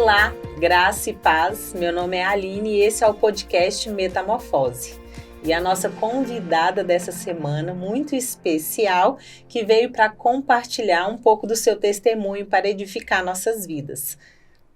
Olá, graça e paz. Meu nome é Aline e esse é o podcast Metamorfose. E a nossa convidada dessa semana, muito especial, que veio para compartilhar um pouco do seu testemunho para edificar nossas vidas.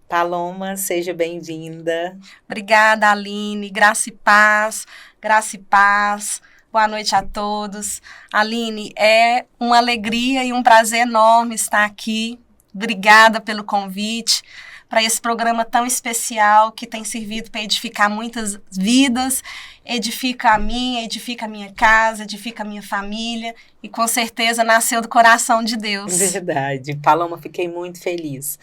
Paloma, seja bem-vinda. Obrigada, Aline. Graça e paz, graça e paz. Boa noite a todos. Aline, é uma alegria e um prazer enorme estar aqui. Obrigada pelo convite para esse programa tão especial que tem servido para edificar muitas vidas, edifica a minha casa, edifica a minha família e com certeza nasceu do coração de Deus. Verdade. Paloma, fiquei muito feliz.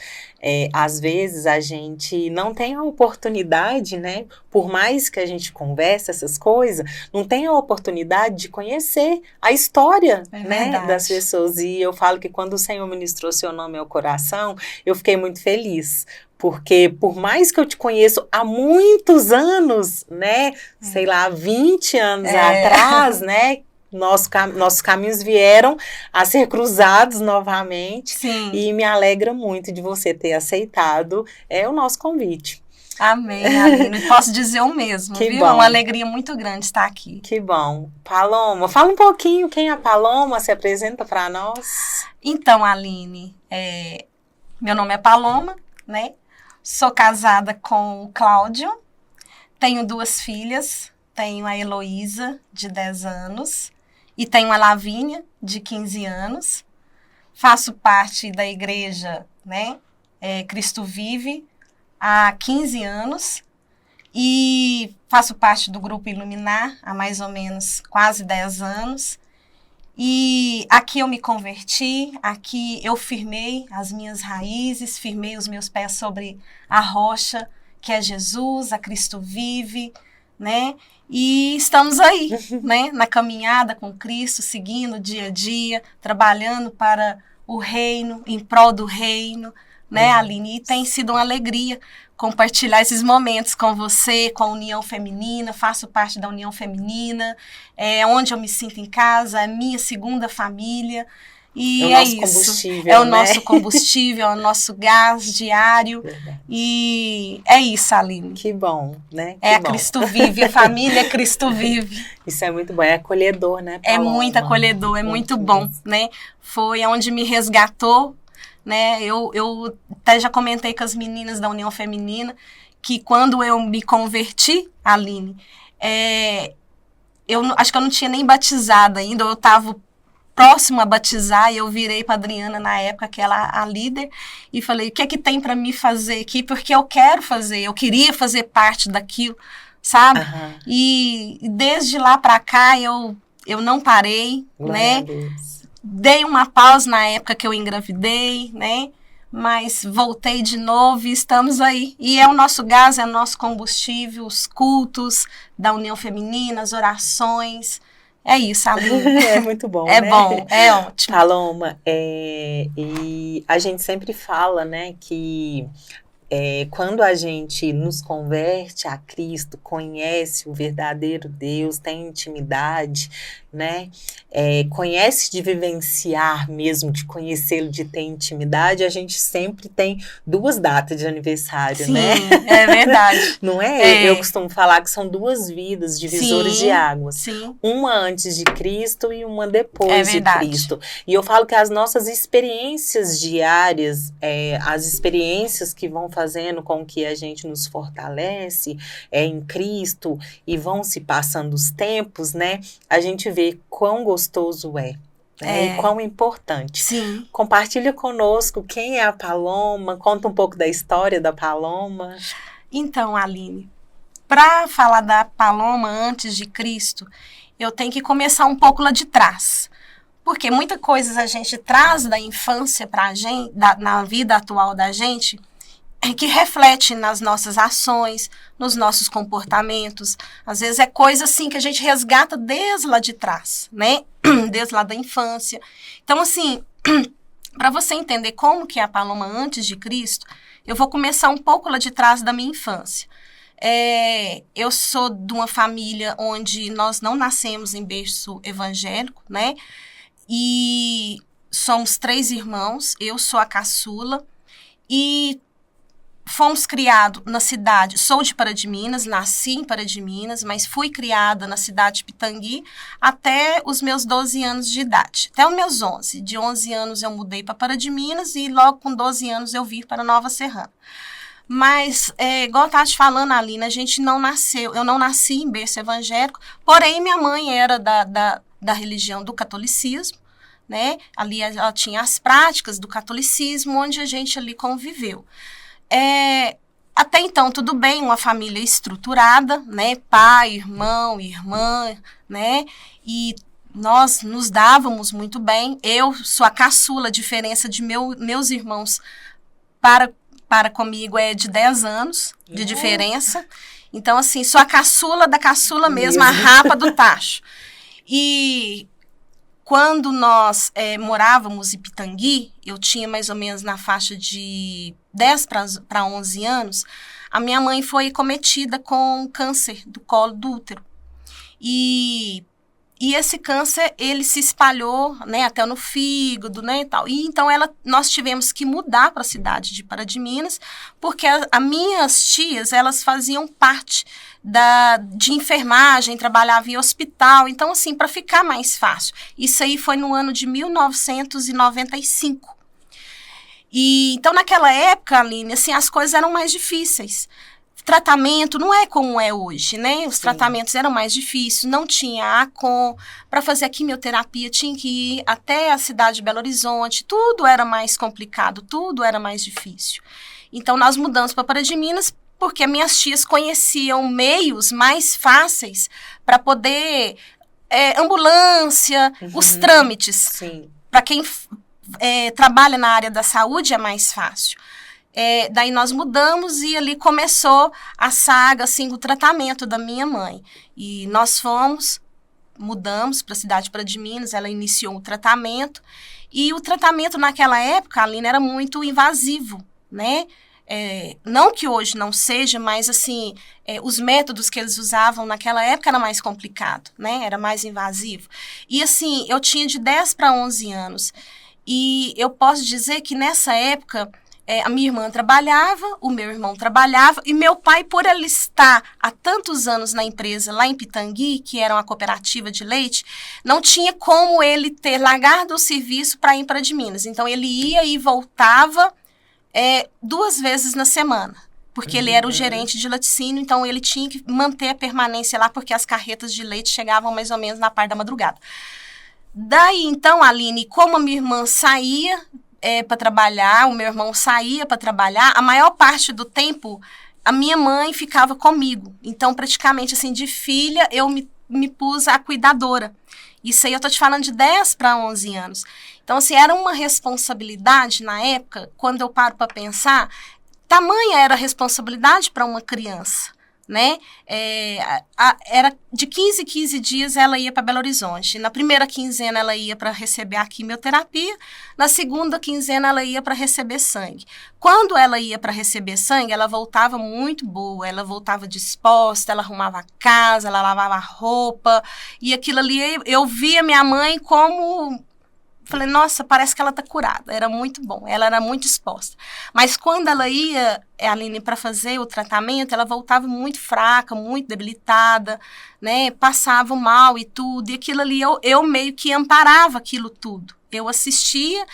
Às vezes a gente não tem a oportunidade, né? Por mais que a gente converse essas coisas, não tem a oportunidade de conhecer a história, né, das pessoas. E eu falo que quando o Senhor ministrou seu nome ao coração, eu fiquei muito feliz. Porque por mais que eu te conheço há muitos anos, né? Sei lá, 20 anos atrás, né? Nossos caminhos vieram a ser cruzados novamente. Sim. E me alegra muito de você ter aceitado o nosso convite. Amém, Aline. Posso dizer o mesmo, que viu? Bom. É uma alegria muito grande estar aqui. Que bom. Paloma, fala um pouquinho quem é a Paloma, se apresenta para nós. Então, Aline, meu nome é Paloma, né? Sou casada com o Cláudio, tenho 2 filhas, tenho a Heloísa, de 10 anos, e tenho a Lavínia, de 15 anos. Faço parte da igreja, né? Cristo Vive, há 15 anos, e faço parte do Grupo Iluminar há mais ou menos quase 10 anos. E aqui eu me converti, aqui eu firmei as minhas raízes, firmei os meus pés sobre a rocha, que é Jesus, a Cristo Vive, né? E estamos aí, né? Na caminhada com Cristo, seguindo dia a dia, trabalhando para o reino, em prol do reino, né, Aline? E tem sido uma alegria compartilhar esses momentos com você, com a União Feminina. Faço parte da União Feminina, onde eu me sinto em casa, é minha segunda família. E é isso. É o nosso combustível, é o nosso gás diário. Verdade. E é isso, Aline. Que bom, né? A Cristo Vive, a família Cristo Vive. Isso é muito bom, é acolhedor, né, Paloma? É muito acolhedor, é muito bom, né? Foi onde me resgatou, né? Eu até já comentei com as meninas da União Feminina que quando eu me converti, Aline, eu acho que eu não tinha nem batizado ainda, eu estava próximo a batizar, e eu virei para a Adriana na época, que ela é a líder, e falei, o que é que tem para me fazer aqui? Porque eu quero fazer, eu queria fazer parte daquilo, sabe? E desde lá para cá eu não parei, né? Dei uma pausa na época que eu engravidei, né? Mas voltei de novo e estamos aí. E é o nosso gás, é o nosso combustível, os cultos da União Feminina, as orações. É isso, Aline. É muito bom, né? Bom, é ótimo. Paloma, e a gente sempre fala, né, que quando a gente nos converte a Cristo, conhece o verdadeiro Deus, tem intimidade, né? Conhece de vivenciar mesmo, de conhecê-lo, de ter intimidade, a gente sempre tem 2 datas de aniversário, Sim, né? É verdade. Não é? Eu costumo falar que são 2 vidas, divisores de águas. Sim. Uma antes de Cristo e uma depois de Cristo. E eu falo que as nossas experiências diárias, as experiências que vão fazendo com que a gente nos fortalece em Cristo e vão se passando os tempos, né? A gente vê quão gostoso e quão importante. Sim. Compartilha conosco quem é a Paloma, conta um pouco da história da Paloma. Então, Aline, para falar da Paloma antes de Cristo, eu tenho que começar um pouco lá de trás. Porque muita coisa a gente traz da infância para a gente, na vida atual da gente, que reflete nas nossas ações, nos nossos comportamentos. Às vezes é coisa assim que a gente resgata desde lá de trás, né? Desde lá da infância. Então, assim, para você entender como que é a Paloma antes de Cristo, eu vou começar um pouco lá de trás da minha infância. Eu sou de uma família onde nós não nascemos em berço evangélico, né? E somos 3 irmãos, eu sou a caçula, e fomos criados na cidade, sou de Pará de Minas, nasci em Pará de Minas, mas fui criada na cidade de Pitangui até os meus 12 anos de idade, até os meus 11. De 11 anos eu mudei para Pará de Minas e logo com 12 anos eu vim para Nova Serrana. Mas, igual eu estava te falando, Aline, a gente não nasceu, eu não nasci em berço evangélico, porém minha mãe era da religião do catolicismo, né? Ali ela tinha as práticas do catolicismo, onde a gente ali conviveu. Até então, tudo bem, uma família estruturada, né? Pai, irmão, irmã, né? E nós nos dávamos muito bem. Eu sou a caçula, a diferença de meus irmãos para comigo é de 10 anos de diferença. Então, assim, sou a caçula da caçula mesmo, a rapa do tacho. E quando nós morávamos em Pitangui, eu tinha mais ou menos na faixa de 10 para 11 anos, a minha mãe foi cometida com câncer do colo do útero. E esse câncer, ele se espalhou, né, até no fígado, né, e tal. E então nós tivemos que mudar para a cidade de Pará de Minas, porque as minhas tias, elas faziam parte de enfermagem, trabalhavam em hospital. Então, assim, para ficar mais fácil. Isso aí foi no ano de 1995. E então, naquela época, Aline, assim, as coisas eram mais difíceis. Tratamento não é como é hoje, né? Os tratamentos eram mais difíceis, não tinha ACOM. Para fazer a quimioterapia tinha que ir até a cidade de Belo Horizonte, tudo era mais complicado, tudo era mais difícil. Então, nós mudamos para Pará de Minas porque minhas tias conheciam meios mais fáceis para poder, ambulância, os trâmites. Para quem trabalha na área da saúde é mais fácil. Daí nós mudamos e ali começou a saga, assim, o tratamento da minha mãe. E nós mudamos para a cidade de Pará de Minas, ela iniciou o tratamento. E o tratamento naquela época, Aline, era muito invasivo, né? Não que hoje não seja, mas assim, os métodos que eles usavam naquela época era mais complicado, né? Era mais invasivo. E assim, eu tinha de 10 para 11 anos. E eu posso dizer que nessa época a minha irmã trabalhava, o meu irmão trabalhava, e meu pai, por ele estar há tantos anos na empresa lá em Pitangui, que era uma cooperativa de leite, não tinha como ele ter largado o serviço para ir para de Minas. Então, ele ia e voltava 2 vezes na semana, porque ele era o gerente de laticínio, então ele tinha que manter a permanência lá, porque as carretas de leite chegavam mais ou menos na parte da madrugada. Daí, então, Aline, como a minha irmã saía para trabalhar, o meu irmão saía para trabalhar, a maior parte do tempo a minha mãe ficava comigo. Então, praticamente, assim, de filha, eu me pus a cuidadora. Isso aí eu tô te falando de 10 para 11 anos. Então, assim, era uma responsabilidade na época, quando eu paro para pensar, tamanha era a responsabilidade para uma criança, né? Era de 15 em 15 dias ela ia para Belo Horizonte. Na primeira quinzena ela ia para receber a quimioterapia, na segunda quinzena ela ia para receber sangue. Quando ela ia para receber sangue, ela voltava muito boa, ela voltava disposta, ela arrumava a casa, ela lavava a roupa, e aquilo ali eu via minha mãe como... Falei, nossa, parece que ela tá curada. Era muito bom, ela era muito disposta. Mas quando ela ia, Aline, para fazer o tratamento, ela voltava muito fraca, muito debilitada, né? Passava mal e tudo. E aquilo ali, eu meio que amparava aquilo tudo. Eu assistia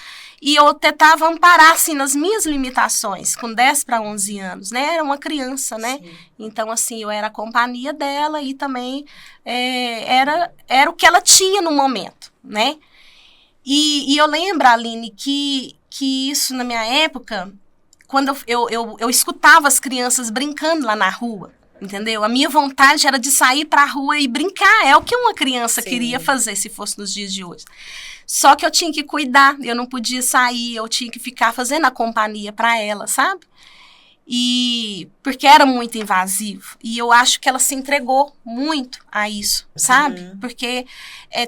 e eu tentava amparar, assim, nas minhas limitações, com 10 para 11 anos, né? Era uma criança, né? Sim. Então, assim, eu era a companhia dela e também era o que ela tinha no momento, né? E eu lembro, Aline, que isso na minha época, quando eu escutava as crianças brincando lá na rua, entendeu? A minha vontade era de sair para a rua e brincar, é o que uma criança queria fazer se fosse nos dias de hoje. Só que eu tinha que cuidar, eu não podia sair, eu tinha que ficar fazendo a companhia para ela, sabe? E porque era muito invasivo. E eu acho que ela se entregou muito a isso, sabe? Porque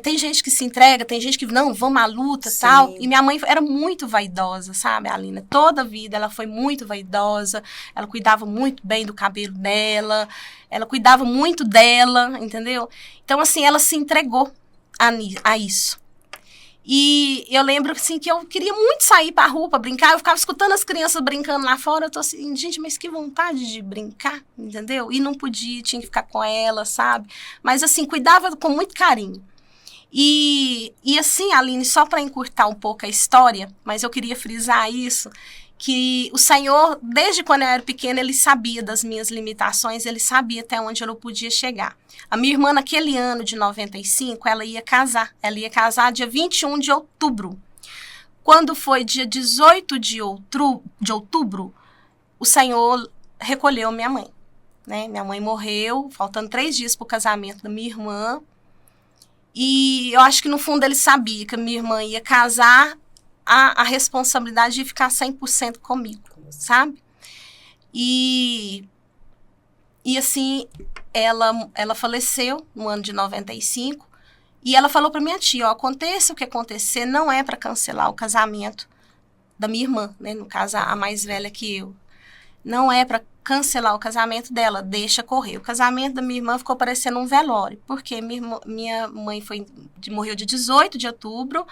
tem gente que se entrega, tem gente que, não, vamos à luta e tal. E minha mãe era muito vaidosa, sabe, Alina? Toda a vida ela foi muito vaidosa, ela cuidava muito bem do cabelo dela, ela cuidava muito dela, entendeu? Então, assim, ela se entregou a isso. E eu lembro, assim, que eu queria muito sair pra rua pra brincar. Eu ficava escutando as crianças brincando lá fora. Eu tô assim, gente, mas que vontade de brincar, entendeu? E não podia, tinha que ficar com ela, sabe? Mas, assim, cuidava com muito carinho. E assim, Aline, só para encurtar um pouco a história, mas eu queria frisar isso, que o Senhor, desde quando eu era pequena, ele sabia das minhas limitações, ele sabia até onde eu não podia chegar. A minha irmã, naquele ano de 95, ela ia casar dia 21 de outubro. Quando foi dia 18 de outubro, o Senhor recolheu minha mãe, né? Minha mãe morreu, faltando 3 dias para o casamento da minha irmã. E eu acho que no fundo ele sabia que a minha irmã ia casar, a responsabilidade de ficar 100% comigo, sabe? E assim, ela faleceu no ano de 95, e ela falou para minha tia, ó, aconteça o que acontecer, não é para cancelar o casamento da minha irmã, né? No caso, a mais velha que eu. Não é para cancelar o casamento dela, deixa correr. O casamento da minha irmã ficou parecendo um velório, porque minha mãe morreu dia 18 de outubro,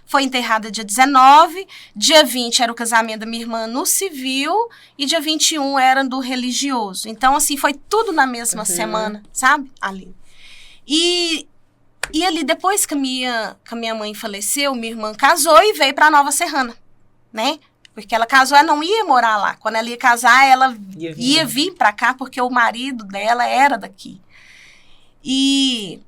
foi enterrada dia 19, dia 20 era o casamento da minha irmã no civil, e dia 21 era do religioso. Então, assim, foi tudo na mesma semana, sabe, ali. E ali, depois que a minha mãe faleceu, minha irmã casou e veio para Nova Serrana, né? Porque ela casou, ela não ia morar lá. Quando ela ia casar, ela ia vir para cá, porque o marido dela era daqui. E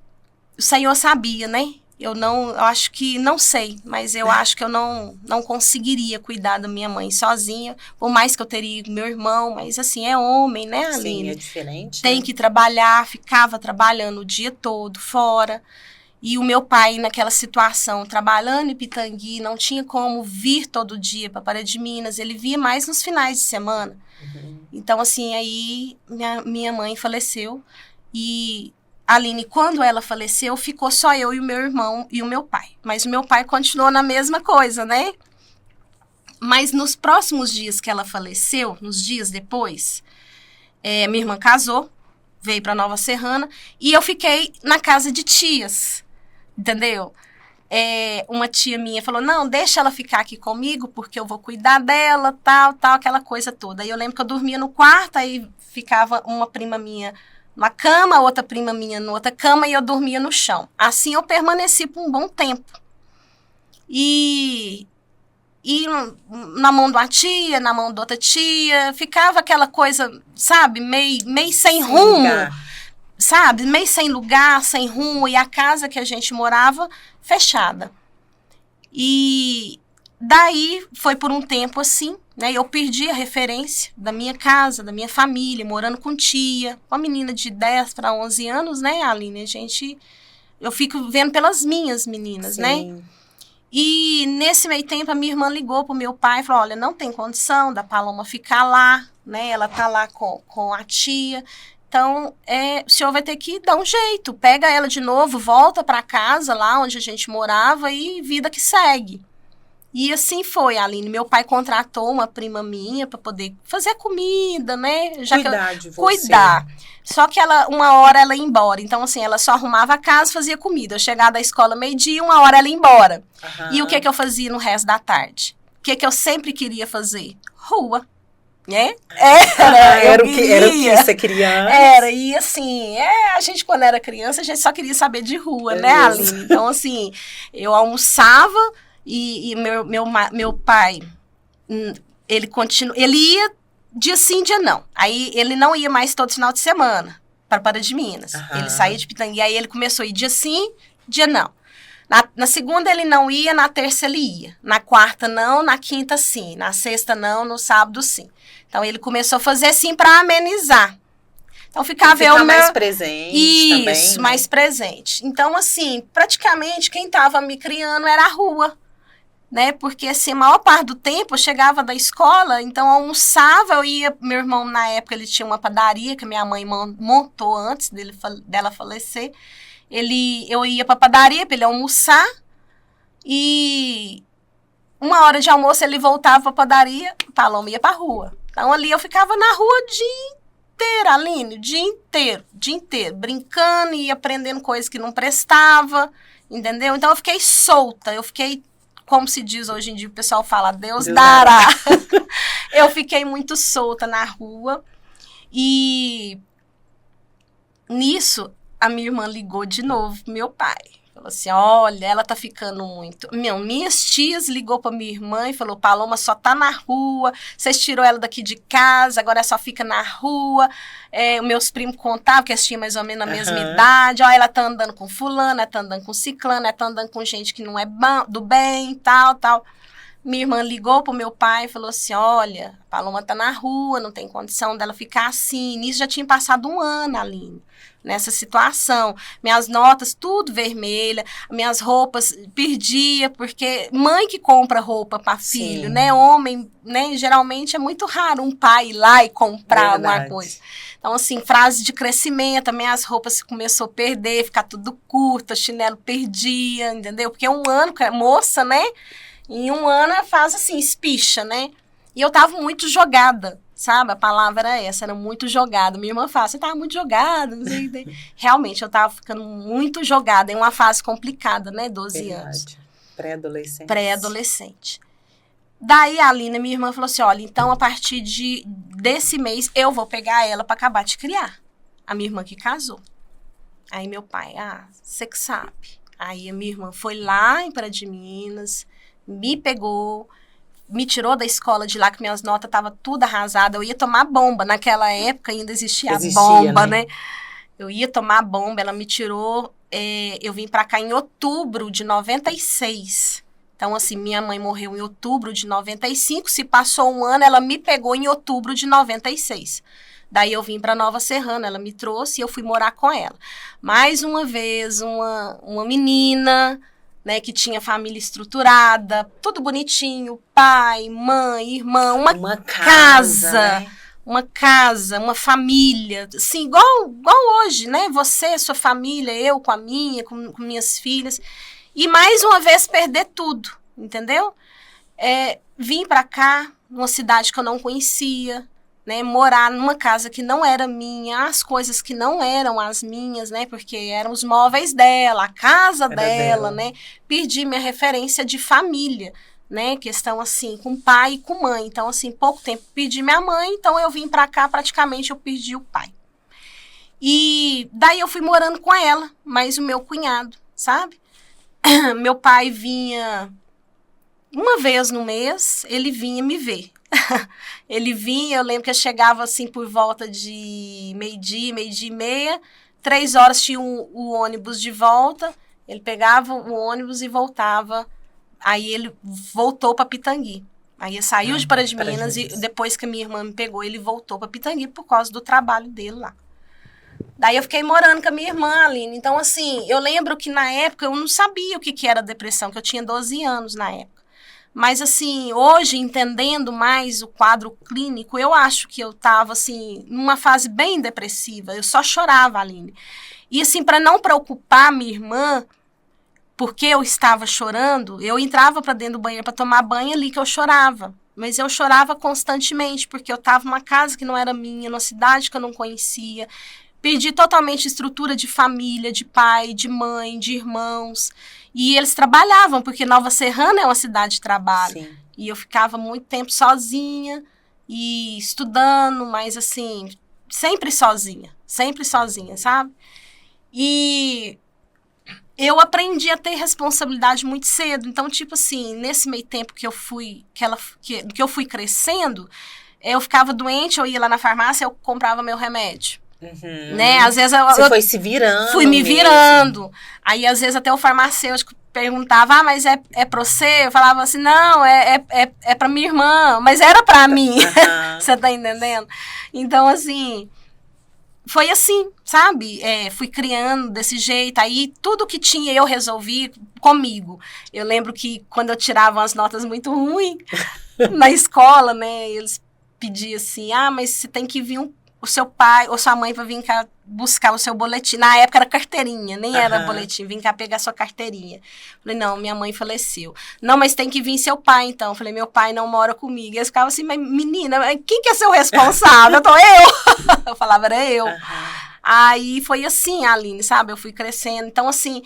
o Senhor sabia, né? Eu acho que, não sei, mas eu acho que eu não conseguiria cuidar da minha mãe sozinha, por mais que eu teria meu irmão, mas assim, é homem, né, Aline? Sim, é diferente. Tem que trabalhar, ficava trabalhando o dia todo fora. E o meu pai, naquela situação, trabalhando em Pitangui, não tinha como vir todo dia para Pará de Minas, ele via mais nos finais de semana. Então, assim, aí minha mãe faleceu. E, Aline, quando ela faleceu, ficou só eu e o meu irmão e o meu pai. Mas o meu pai continuou na mesma coisa, né? Mas nos próximos dias que ela faleceu, nos dias depois, minha irmã casou, veio para Nova Serrana, e eu fiquei na casa de tias. Entendeu? Uma tia minha falou, não, deixa ela ficar aqui comigo, porque eu vou cuidar dela, tal, aquela coisa toda. Aí eu lembro que eu dormia no quarto, aí ficava uma prima minha na cama, outra prima minha na outra cama, e eu dormia no chão. Assim eu permaneci por um bom tempo. E na mão de uma tia, na mão de outra tia, ficava aquela coisa, sabe, meio sem rumo. Sabe, meio sem lugar, sem rumo, e a casa que a gente morava, fechada. E daí, foi por um tempo assim, né, eu perdi a referência da minha casa, da minha família, morando com tia, uma menina de 10 para 11 anos, né, Aline, eu fico vendo pelas minhas meninas, sim, né. E nesse meio tempo, a minha irmã ligou pro meu pai e falou, olha, não tem condição da Paloma ficar lá, né, ela tá lá com a tia. Então, o senhor vai ter que dar um jeito, pega ela de novo, volta para casa, lá onde a gente morava, e vida que segue. E assim foi, Aline. Meu pai contratou uma prima minha para poder fazer comida, né? Cuidar. Só que uma hora ela ia embora. Então, assim, ela só arrumava a casa, fazia comida. Eu chegava da escola meio-dia, 1 hora ela ia embora. E o que eu fazia no resto da tarde? O que eu sempre queria fazer? Rua. Né? Era o que você queria antes. Era, e assim, a gente quando era criança, a gente só queria saber de rua, né, Aline? Então, assim, eu almoçava e meu pai, ele ia dia sim, dia não. Aí ele não ia mais todo final de semana para Pará de Minas. Ele saía de Pitangui, aí ele começou a ir dia sim, dia não. Na segunda ele não ia, na terça ele ia. Na quarta não, na quinta sim. Na sexta não, no sábado sim. Então ele começou a fazer assim para amenizar. Então ficava eu mais presente. Isso, também, né? mais presente. Então assim, praticamente quem estava me criando era a rua, né? Porque assim, a maior parte do tempo eu chegava da escola, então eu almoçava, eu ia, meu irmão na época ele tinha uma padaria que minha mãe montou antes dela falecer. Eu ia para a padaria para ele almoçar, e 1 hora de almoço ele voltava para a padaria, Paloma ia para a rua. Então ali eu ficava na rua o dia inteiro, Aline, o dia inteiro, brincando e aprendendo coisas que não prestava, entendeu? Então eu fiquei solta, eu fiquei, como se diz hoje em dia, o pessoal fala, Deus dará. Eu fiquei muito solta na rua e nisso a minha irmã ligou de novo pro meu pai. Falou assim, olha, ela tá ficando muito... Minhas tias ligou pra minha irmã e falou, Paloma só tá na rua, vocês tirou ela daqui de casa, agora ela só fica na rua. Meus primos contavam, que eles tinham mais ou menos a mesma idade. Ó, ela tá andando com fulano, ela tá andando com ciclano, ela tá andando com gente que não é do bem, tal. Minha irmã ligou pro meu pai e falou assim, olha, a Paloma tá na rua, não tem condição dela ficar assim. Nisso já tinha passado 1 ano, Aline, nessa situação. Minhas notas, tudo vermelha, minhas roupas, perdia, porque mãe que compra roupa para filho, né? Homem, né? Geralmente é muito raro um pai ir lá e comprar alguma coisa. Então, assim, frase de crescimento, minhas roupas começou a perder, ficar tudo curta, chinelo perdia, entendeu? Porque 1 ano, moça, né? Em 1 ano ela faz assim, espicha, né? E eu tava muito jogada, sabe? A palavra era essa, era muito jogada. Minha irmã fala, você tava muito jogada, não sei. Realmente, eu tava ficando muito jogada em uma fase complicada, né? 12 anos. Pré-adolescente. Daí a Aline, minha irmã, falou assim, olha, então a partir desse mês eu vou pegar ela pra acabar de criar. A minha irmã que casou. Aí meu pai, você que sabe. Aí a minha irmã foi lá em Pará de Minas, me pegou, me tirou da escola de lá, que minhas notas estavam tudo arrasadas. Eu ia tomar bomba. Naquela época ainda existia a bomba, né? Eu ia tomar bomba, ela me tirou. Eu vim pra cá em outubro de 96. Então, assim, minha mãe morreu em outubro de 95. Se passou 1 ano, ela me pegou em outubro de 96. Daí eu vim pra Nova Serrana, ela me trouxe e eu fui morar com ela. Mais uma vez, uma menina... né, que tinha família estruturada, tudo bonitinho, pai, mãe, irmão, uma casa, né? Uma casa, uma família, assim, igual hoje, né, você, sua família, eu com a minha, com minhas filhas, e mais uma vez perder tudo, entendeu? Vim pra cá, numa cidade que eu não conhecia, né, morar numa casa que não era minha, as coisas que não eram as minhas, né, porque eram os móveis dela, a casa dela, né, perdi minha referência de família, né, questão assim, com pai e com mãe, então assim, pouco tempo perdi minha mãe, então eu vim pra cá, praticamente eu perdi o pai. E daí eu fui morando com ela, mais o meu cunhado, sabe? Meu pai vinha 1 vez no mês, ele vinha me ver. Ele vinha, eu lembro que eu chegava assim por volta de meio-dia e meia, 3 horas tinha o ônibus de volta, ele pegava o ônibus e voltava, aí ele voltou para Pitangui. Aí ele saiu de Pará de Minas e depois que a minha irmã me pegou, ele voltou para Pitangui por causa do trabalho dele lá. Daí eu fiquei morando com a minha irmã, Aline. Então, assim, eu lembro que na época eu não sabia o que era depressão, que eu tinha 12 anos na época. Mas, assim, hoje, entendendo mais o quadro clínico, eu acho que eu estava, assim, numa fase bem depressiva. Eu só chorava, Aline. E, assim, para não preocupar minha irmã, porque eu estava chorando, eu entrava para dentro do banheiro para tomar banho ali que eu chorava. Mas eu chorava constantemente, porque eu estava numa casa que não era minha, numa cidade que eu não conhecia. Perdi totalmente a estrutura de família, de pai, de mãe, de irmãos. E eles trabalhavam, porque Nova Serrana é uma cidade de trabalho. Sim. E eu ficava muito tempo sozinha e estudando, mas assim, sempre sozinha, sabe? E eu aprendi a ter responsabilidade muito cedo. Então, tipo assim, nesse meio tempo que eu fui crescendo, eu ficava doente, eu ia lá na farmácia, eu comprava meu remédio. Né? Às vezes você foi se virando. Fui me virando. Aí, às vezes, até o farmacêutico perguntava, mas é pra você? Eu falava assim, não, é pra minha irmã, mas era pra mim. Você tá entendendo? Então, assim, foi assim, sabe? Fui criando desse jeito. Aí, tudo que tinha eu resolvi comigo. Eu lembro que quando eu tirava umas notas muito ruins na escola, né? Eles pediam assim, mas você tem que vir o seu pai ou sua mãe vai vir cá buscar o seu boletim. Na época era carteirinha, nem era boletim. Vim cá pegar sua carteirinha. Falei, não, minha mãe faleceu. Não, mas tem que vir seu pai, então. Falei, meu pai não mora comigo. E eles ficavam assim, mas menina, quem que é seu responsável? Eu falava, era eu. Aí foi assim, Aline, sabe? Eu fui crescendo. Então, assim,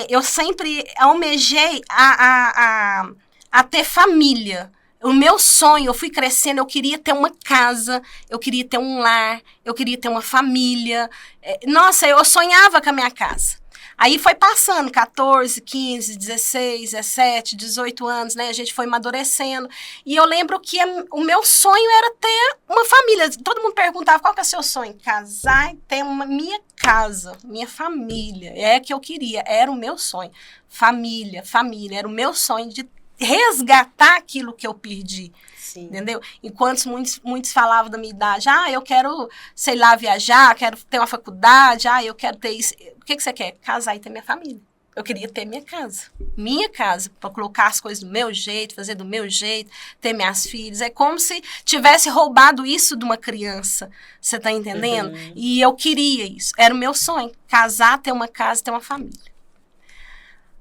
eu sempre almejei a ter família. O meu sonho, eu fui crescendo, eu queria ter uma casa, eu queria ter um lar, eu queria ter uma família. Nossa, eu sonhava com a minha casa. Aí foi passando 14, 15, 16, 17, 18 anos, né? A gente foi amadurecendo. E eu lembro que o meu sonho era ter uma família. Todo mundo perguntava, qual que é o seu sonho? Casar e ter minha casa, minha família. É que eu queria, era o meu sonho. Família, era o meu sonho de resgatar aquilo que eu perdi. Sim. Entendeu? Enquanto muitos falavam da minha idade, eu quero, sei lá, viajar, quero ter uma faculdade, eu quero ter isso. O que você quer? Casar e ter minha família. Eu queria ter minha casa, para colocar as coisas do meu jeito, fazer do meu jeito, ter minhas filhas. É como se tivesse roubado isso de uma criança, você tá entendendo? Uhum. E eu queria isso, era o meu sonho, casar, ter uma casa, ter uma família.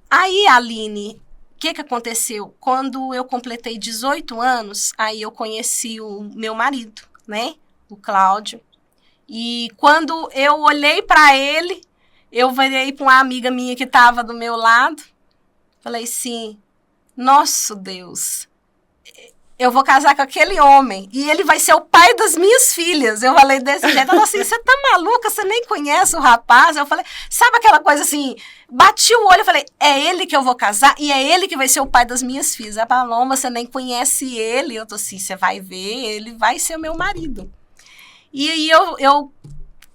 Aí, Aline, o que aconteceu? Quando eu completei 18 anos, aí eu conheci o meu marido, né? O Cláudio. E quando eu olhei para ele, eu virei para uma amiga minha que estava do meu lado. Falei assim, nosso Deus, eu vou casar com aquele homem e ele vai ser o pai das minhas filhas. Eu falei desse jeito. Ela falou assim, você tá maluca? Você nem conhece o rapaz? Eu falei, sabe aquela coisa assim, bati o olho e falei, é ele que eu vou casar e é ele que vai ser o pai das minhas filhas. A Paloma, você nem conhece ele. Eu tô assim, você vai ver, ele vai ser o meu marido. E aí eu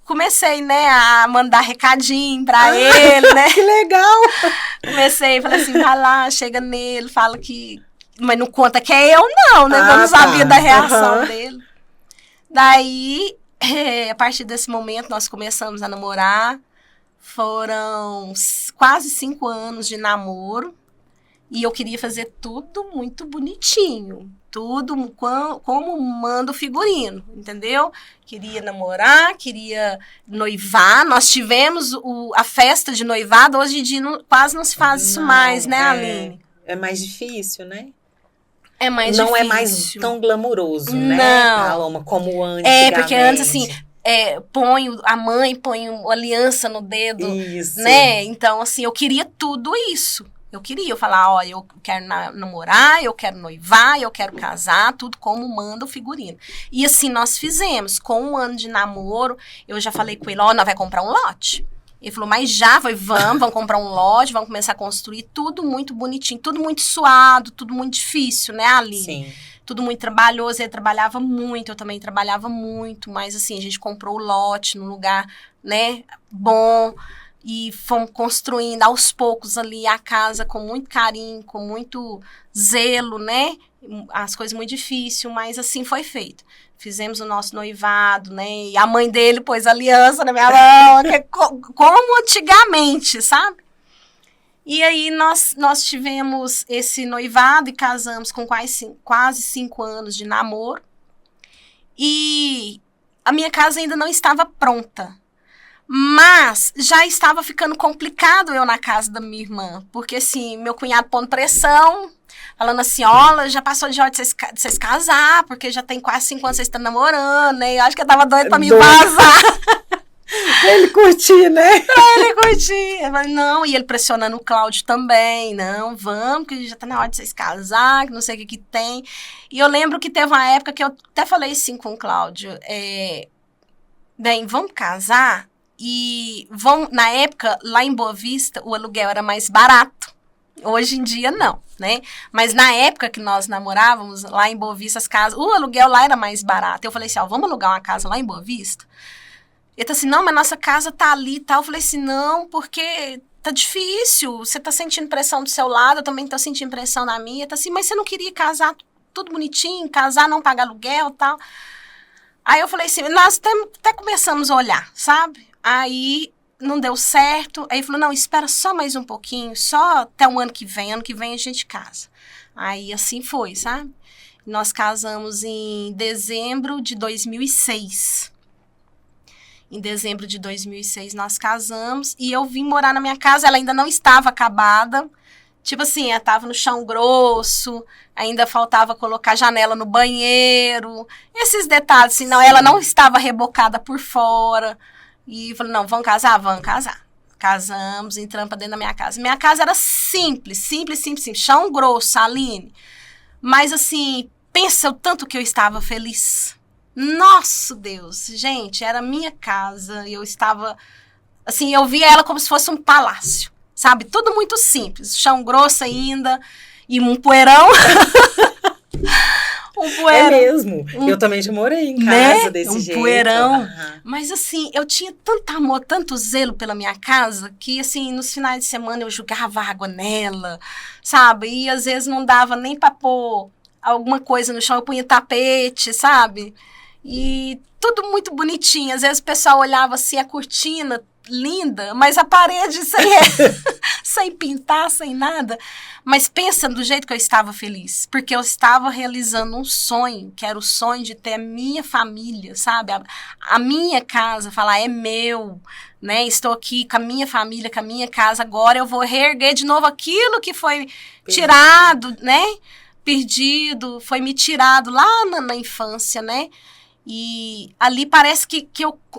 comecei, né, a mandar recadinho pra ele, né? Que legal! Falei assim, vai lá, chega nele, fala que... Mas não conta que é eu, não, né? Eu não sabia da reação dele. Daí, a partir desse momento, nós começamos a namorar. Foram quase 5 anos de namoro. E eu queria fazer tudo muito bonitinho. Tudo como manda o figurino, entendeu? Queria namorar, queria noivar. Nós tivemos a festa de noivado. Hoje em dia quase não se faz isso mais, né, Aline? É mais difícil, né? É mais não difícil. É mais tão glamuroso, né, Paloma, como antes. Porque antes, assim, a mãe põe uma aliança no dedo, isso, né? Então, assim, eu queria tudo isso. Eu falar, ó, eu quero namorar, eu quero noivar, eu quero casar, tudo como manda o figurino. E assim, nós fizemos. Com 1 ano de namoro, eu já falei com ele, ó, nós vai comprar um lote. Ele falou, mas vamos comprar um lote, vamos começar a construir tudo muito bonitinho, tudo muito suado, tudo muito difícil, né, Aline? Sim. Tudo muito trabalhoso, ele trabalhava muito, eu também trabalhava muito, mas assim, a gente comprou o lote num lugar, né, bom, e fomos construindo aos poucos ali a casa com muito carinho, com muito zelo, né, as coisas muito difíceis, mas assim foi feito. Fizemos o nosso noivado, né? E a mãe dele pôs aliança na minha mão, como antigamente, sabe? E aí nós tivemos esse noivado e casamos com quase 5 anos de namoro. E a minha casa ainda não estava pronta. Mas já estava ficando complicado eu na casa da minha irmã. Porque, assim, meu cunhado pondo pressão... Falando assim, ó, já passou de hora de vocês casar, porque já tem quase 5 anos que vocês estão namorando, né? Eu acho que eu tava doida pra me vazar. Pra ele curtir, né? Pra ele curtir. Eu falei, não, e ele pressionando o Cláudio também. Não, vamos, que já tá na hora de vocês casar, que não sei o que tem. E eu lembro que teve uma época que eu até falei assim com o Cláudio. Bem, vamos casar e na época, lá em Boa Vista, o aluguel era mais barato. Hoje em dia, não, né? Mas na época que nós namorávamos, lá em Boa Vista, as casas, o aluguel lá era mais barato. Eu falei assim, ó, vamos alugar uma casa lá em Boa Vista? Ele tá assim, não, mas nossa casa tá ali e tal. Eu falei assim, não, porque tá difícil. Você tá sentindo pressão do seu lado, eu também tô sentindo pressão na minha. Ele tá assim, mas você não queria casar tudo bonitinho, casar, não pagar aluguel e tal? Aí eu falei assim, nós até começamos a olhar, sabe? Aí... não deu certo, aí ele falou, não, espera só mais um pouquinho, só até o ano que vem a gente casa. Aí assim foi, sabe? Nós casamos em dezembro de 2006. Em dezembro de 2006 nós casamos e eu vim morar na minha casa, ela ainda não estava acabada, tipo assim, ela estava no chão grosso, ainda faltava colocar janela no banheiro, esses detalhes, assim, não, ela não estava rebocada por fora. E falou, não, vamos casar? Vamos casar. Casamos, entramos pra dentro da minha casa. Minha casa era simples, chão grosso, Aline. Mas assim, pensa o tanto que eu estava feliz. Nossa, Deus, gente, era minha casa. Eu estava, assim, eu via ela como se fosse um palácio, sabe? Tudo muito simples, chão grosso ainda e um poeirão. É mesmo. Eu também já morei em casa desse jeito. Um poeirão. Mas assim, eu tinha tanto amor, tanto zelo pela minha casa, que assim, nos finais de semana eu jogava água nela, sabe? E às vezes não dava nem pra pôr alguma coisa no chão, eu punha tapete, sabe? E tudo muito bonitinho. Às vezes o pessoal olhava assim, a cortina linda, mas a parede sem pintar, sem nada. Mas pensa do jeito que eu estava feliz, porque eu estava realizando um sonho, que era o sonho de ter a minha família, sabe? A minha casa, falar, é meu, né? Estou aqui com a minha família, com a minha casa, agora eu vou reerguer de novo aquilo que foi tirado, né? Perdido, foi me tirado lá na infância, né? E ali parece que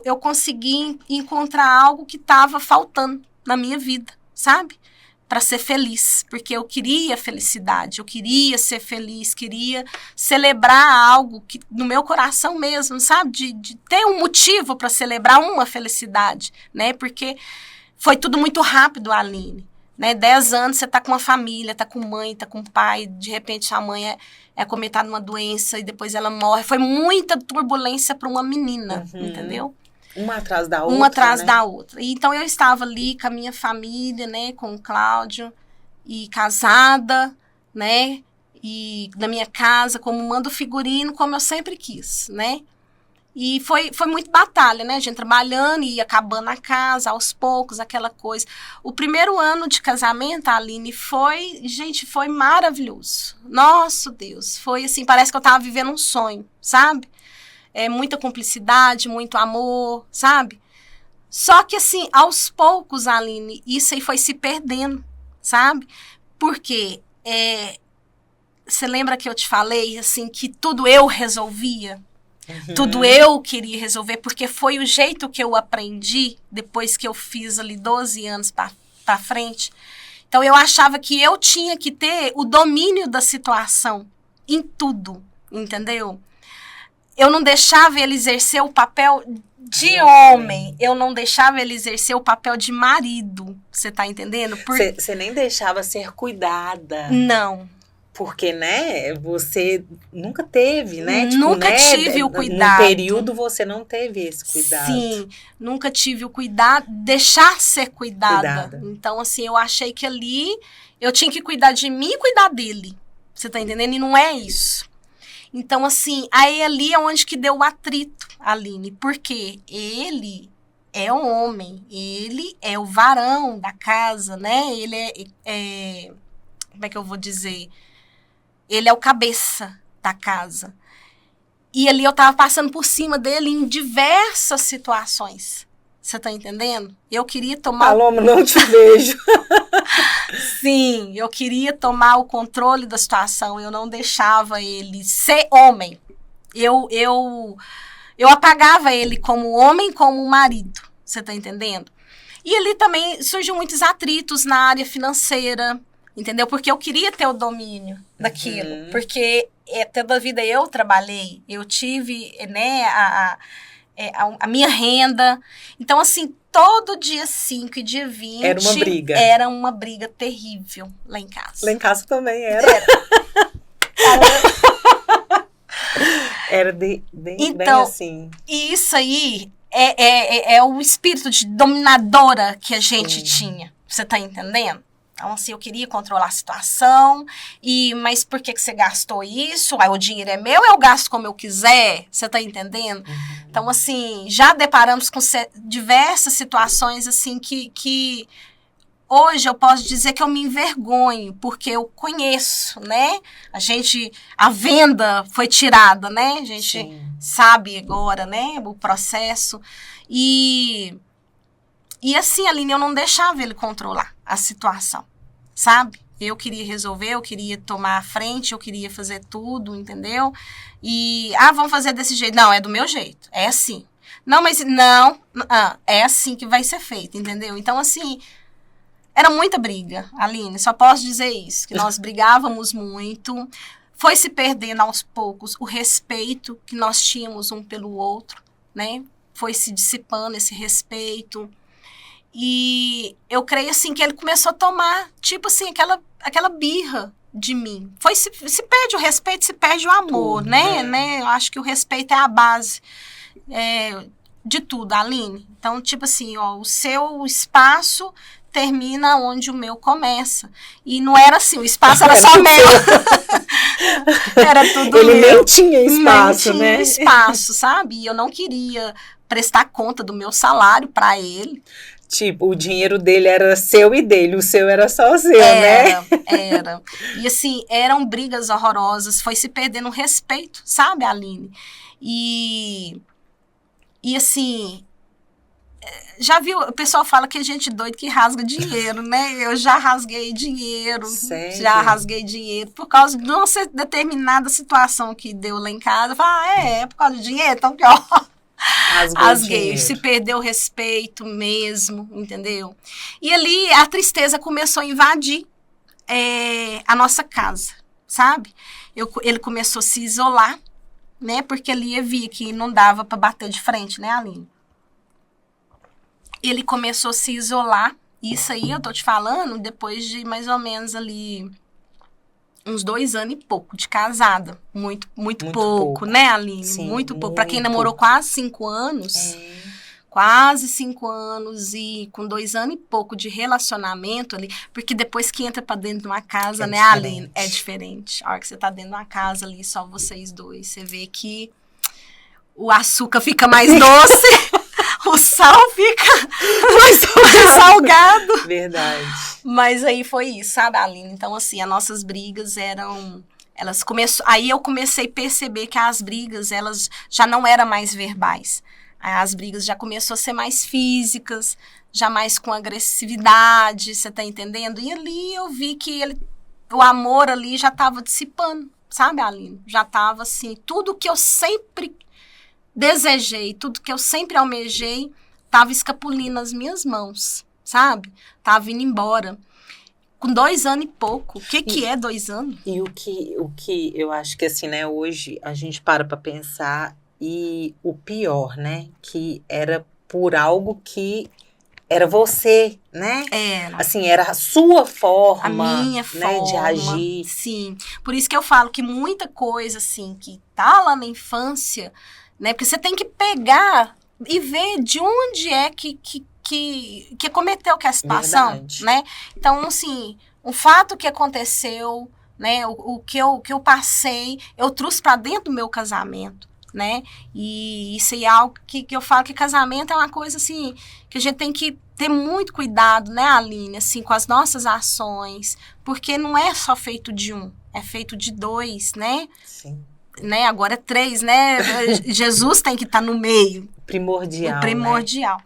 eu consegui encontrar algo que estava faltando na minha vida, sabe? Para ser feliz, porque eu queria felicidade, eu queria ser feliz, queria celebrar algo que, no meu coração mesmo, sabe? De ter um motivo para celebrar uma felicidade, né? Porque foi tudo muito rápido, Aline. Né? 10 anos você tá com uma família, tá com mãe, tá com pai, de repente sua mãe é acometida numa doença e depois ela morre. Foi muita turbulência para uma menina, entendeu? Uma atrás da outra. Uma atrás da outra. E, então eu estava ali com a minha família, né, com o Cláudio, e casada, né, e na minha casa, como mando figurino, como eu sempre quis, né. E foi muito batalha, né? A gente trabalhando e acabando a casa, aos poucos, aquela coisa. O primeiro ano de casamento, Aline, foi maravilhoso. Nossa, Deus, foi assim, parece que eu tava vivendo um sonho, sabe? Muita cumplicidade, muito amor, sabe? Só que assim, aos poucos, Aline, isso aí foi se perdendo, sabe? Porque você lembra que eu te falei, assim, que tudo eu resolvia? Tudo eu queria resolver, porque foi o jeito que eu aprendi depois que eu fiz ali 12 anos pra frente. Então, eu achava que eu tinha que ter o domínio da situação em tudo, entendeu? Eu não deixava ele exercer o papel de homem, eu não deixava ele exercer o papel de marido, você tá entendendo? Você nem deixava ser cuidada. Não. Porque, né, você nunca teve, né? Nunca tive o cuidado. No período você não teve esse cuidado. Sim, nunca tive o cuidado, deixar ser cuidada. Então, assim, eu achei que ali eu tinha que cuidar de mim e cuidar dele. Você tá entendendo? E não é isso. Então, assim, aí ali é onde que deu o atrito, Aline. Porque ele é um homem, ele é o varão da casa, né? Ele é como é que eu vou dizer? Ele é o cabeça da casa. E ali eu tava passando por cima dele em diversas situações. Você tá entendendo? Eu queria tomar... Paloma, não te vejo. Sim, eu queria tomar o controle da situação. Eu não deixava ele ser homem. Eu apagava ele como homem, como marido. Você tá entendendo? E ali também surgiu muitos atritos na área financeira, entendeu? Porque eu queria ter o domínio daquilo. Porque toda a vida eu trabalhei, eu tive, né, a minha renda. Então, assim, todo dia 5 e dia 20... Era uma briga. Era uma briga terrível lá em casa. Lá em casa também era. Era bem assim. E isso aí é o espírito de dominadora que a gente tinha. Você tá entendendo? Então, assim, eu queria controlar a situação, mas por que você gastou isso? O dinheiro é meu, eu gasto como eu quiser, você tá entendendo? Então, assim, já deparamos com diversas situações, assim, que hoje eu posso dizer que eu me envergonho, porque eu conheço, né? A venda foi tirada, né? A gente sabe agora, né? O processo. E assim, Aline, eu não deixava ele controlar a situação, sabe? Eu queria resolver, eu queria tomar a frente, eu queria fazer tudo, entendeu? E, vamos fazer desse jeito. Não, é do meu jeito, é assim. Não, mas não, é assim que vai ser feito, entendeu? Então, assim, era muita briga, Aline, só posso dizer isso, que nós brigávamos muito, foi se perdendo aos poucos o respeito que nós tínhamos um pelo outro, né? Foi se dissipando esse respeito. E eu creio, assim, que ele começou a tomar, tipo assim, aquela birra de mim. Se perde o respeito, se perde o amor, Tudo, né? Eu acho que o respeito é a base de tudo, Aline. Então, tipo assim, ó, o seu espaço termina onde o meu começa. E não era assim, o espaço era só meu. Era tudo Ele meu. nem tinha espaço, nem né? tinha espaço, sabe? E eu não queria prestar conta do meu salário para ele. Tipo, o dinheiro dele era seu e dele, o seu era só seu, Era. né? E assim, eram brigas horrorosas, foi se perdendo o respeito, sabe, Aline? E assim, já viu, o pessoal fala que é gente doida que rasga dinheiro, né? Eu já rasguei dinheiro, Sério? já rasguei dinheiro por causa de uma determinada situação que deu lá em casa. Eu falo, é por causa de dinheiro? Então, pior. Rasguei, se perdeu o respeito mesmo, entendeu? E ali a tristeza começou a invadir a nossa casa, sabe? Ele começou a se isolar, né? Porque ali eu via que não dava para bater de frente, né, Aline? Ele começou a se isolar. Isso aí eu tô te falando depois de mais ou menos ali uns 2 anos e pouco de casada. Muito pouco, né, Aline? Sim, muito pouco. Pra quem namorou quase 5 anos, quase 5 anos e com 2 anos e pouco de relacionamento ali, porque depois que entra pra dentro de uma casa, né, diferente. Aline? É diferente. A hora que você tá dentro de uma casa ali, só vocês dois, você vê que o açúcar fica mais doce. O sal fica mais salgado. Verdade. Mas aí foi isso, sabe, Aline? Então, assim, as nossas brigas aí eu comecei a perceber que as brigas, elas já não eram mais verbais. As brigas já começou a ser mais físicas, já mais com agressividade, você tá entendendo? E ali eu vi que o amor ali já tava dissipando, sabe, Aline? Já tava, assim, tudo que eu sempre desejei, tudo que eu sempre almejei, tava escapulindo nas minhas mãos, sabe? Tava indo embora. Com 2 anos e pouco. O que é 2 anos? E o que eu acho que assim, né, hoje a gente para pra pensar e o pior, né, que era por algo que era você, né? Assim, era a sua forma, a minha né, forma, de agir. Sim. Por isso que eu falo que muita coisa, assim, que tá lá na infância, né? Porque você tem que pegar e ver de onde é que cometeu que a situação, Verdade. né? Então, assim, o fato que aconteceu, né? O que eu passei, eu trouxe para dentro do meu casamento, né? E isso é algo que eu falo que casamento é uma coisa, assim, que a gente tem que ter muito cuidado, né, Aline? Assim, com as nossas ações, porque não é só feito de um, é feito de 2, né? Sim. Né? Agora é 3, né? Jesus tem que estar no meio. Primordial, o primordial. Né?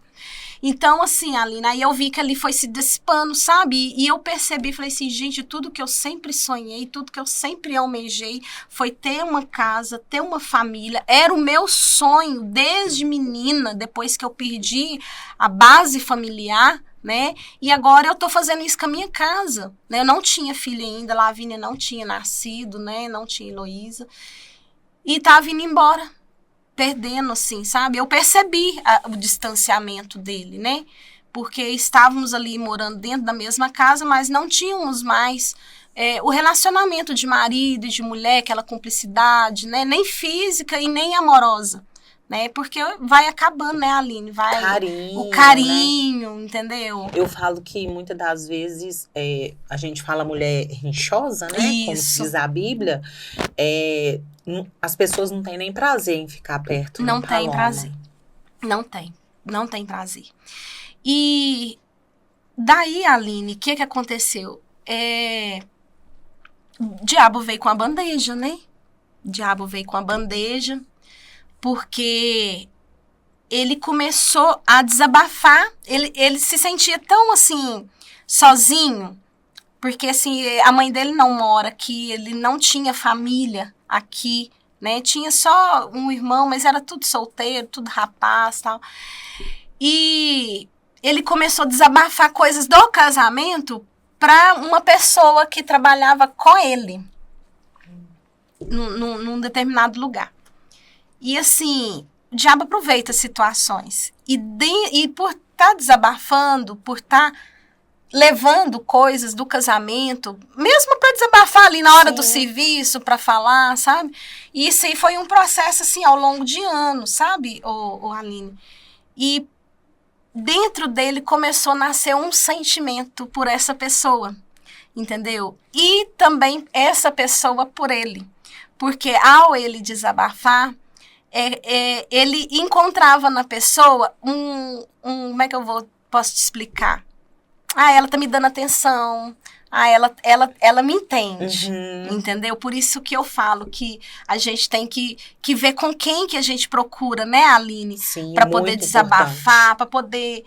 Então, assim, Aline, aí eu vi que ali foi se dissipando, sabe? E eu percebi, falei assim, gente, tudo que eu sempre sonhei, tudo que eu sempre almejei foi ter uma casa, ter uma família. Era o meu sonho desde menina, depois que eu perdi a base familiar, né? E agora eu tô fazendo isso com a minha casa, né? Eu não tinha filha ainda, Lavínia não tinha nascido, né? Não tinha Heloísa. E tava indo embora, perdendo, assim, sabe? Eu percebi o distanciamento dele, né? Porque estávamos ali morando dentro da mesma casa, mas não tínhamos mais o relacionamento de marido e de mulher, aquela cumplicidade, né? Nem física e nem amorosa, né? Porque vai acabando, né, Aline? O carinho, né? Entendeu? Eu falo que muitas das vezes a gente fala mulher rinchosa, né? Isso. Como se diz a Bíblia. As pessoas não têm nem prazer em ficar perto. Não tem prazer. Não tem prazer. E daí, Aline, o que aconteceu? O diabo veio com a bandeja, né? O diabo veio com a bandeja, porque ele começou a desabafar. Ele se sentia tão, assim, sozinho, porque, assim, a mãe dele não mora aqui, ele não tinha família aqui, né? Tinha só um irmão, mas era tudo solteiro, tudo rapaz, tal. E ele começou a desabafar coisas do casamento para uma pessoa que trabalhava com ele num determinado lugar. E assim, o diabo aproveita situações. E por estar desabafando, por estar levando coisas do casamento, mesmo para desabafar ali na hora do serviço, para falar, sabe? E isso aí foi um processo assim ao longo de anos, sabe, o Aline? E dentro dele começou a nascer um sentimento por essa pessoa, entendeu? E também essa pessoa por ele. Porque ao ele desabafar, ele encontrava na pessoa como é que posso te explicar? Ela tá me dando atenção. Ela me entende, entendeu? Por isso que eu falo que a gente tem que ver com quem que a gente procura, né, Aline? Para poder desabafar, para poder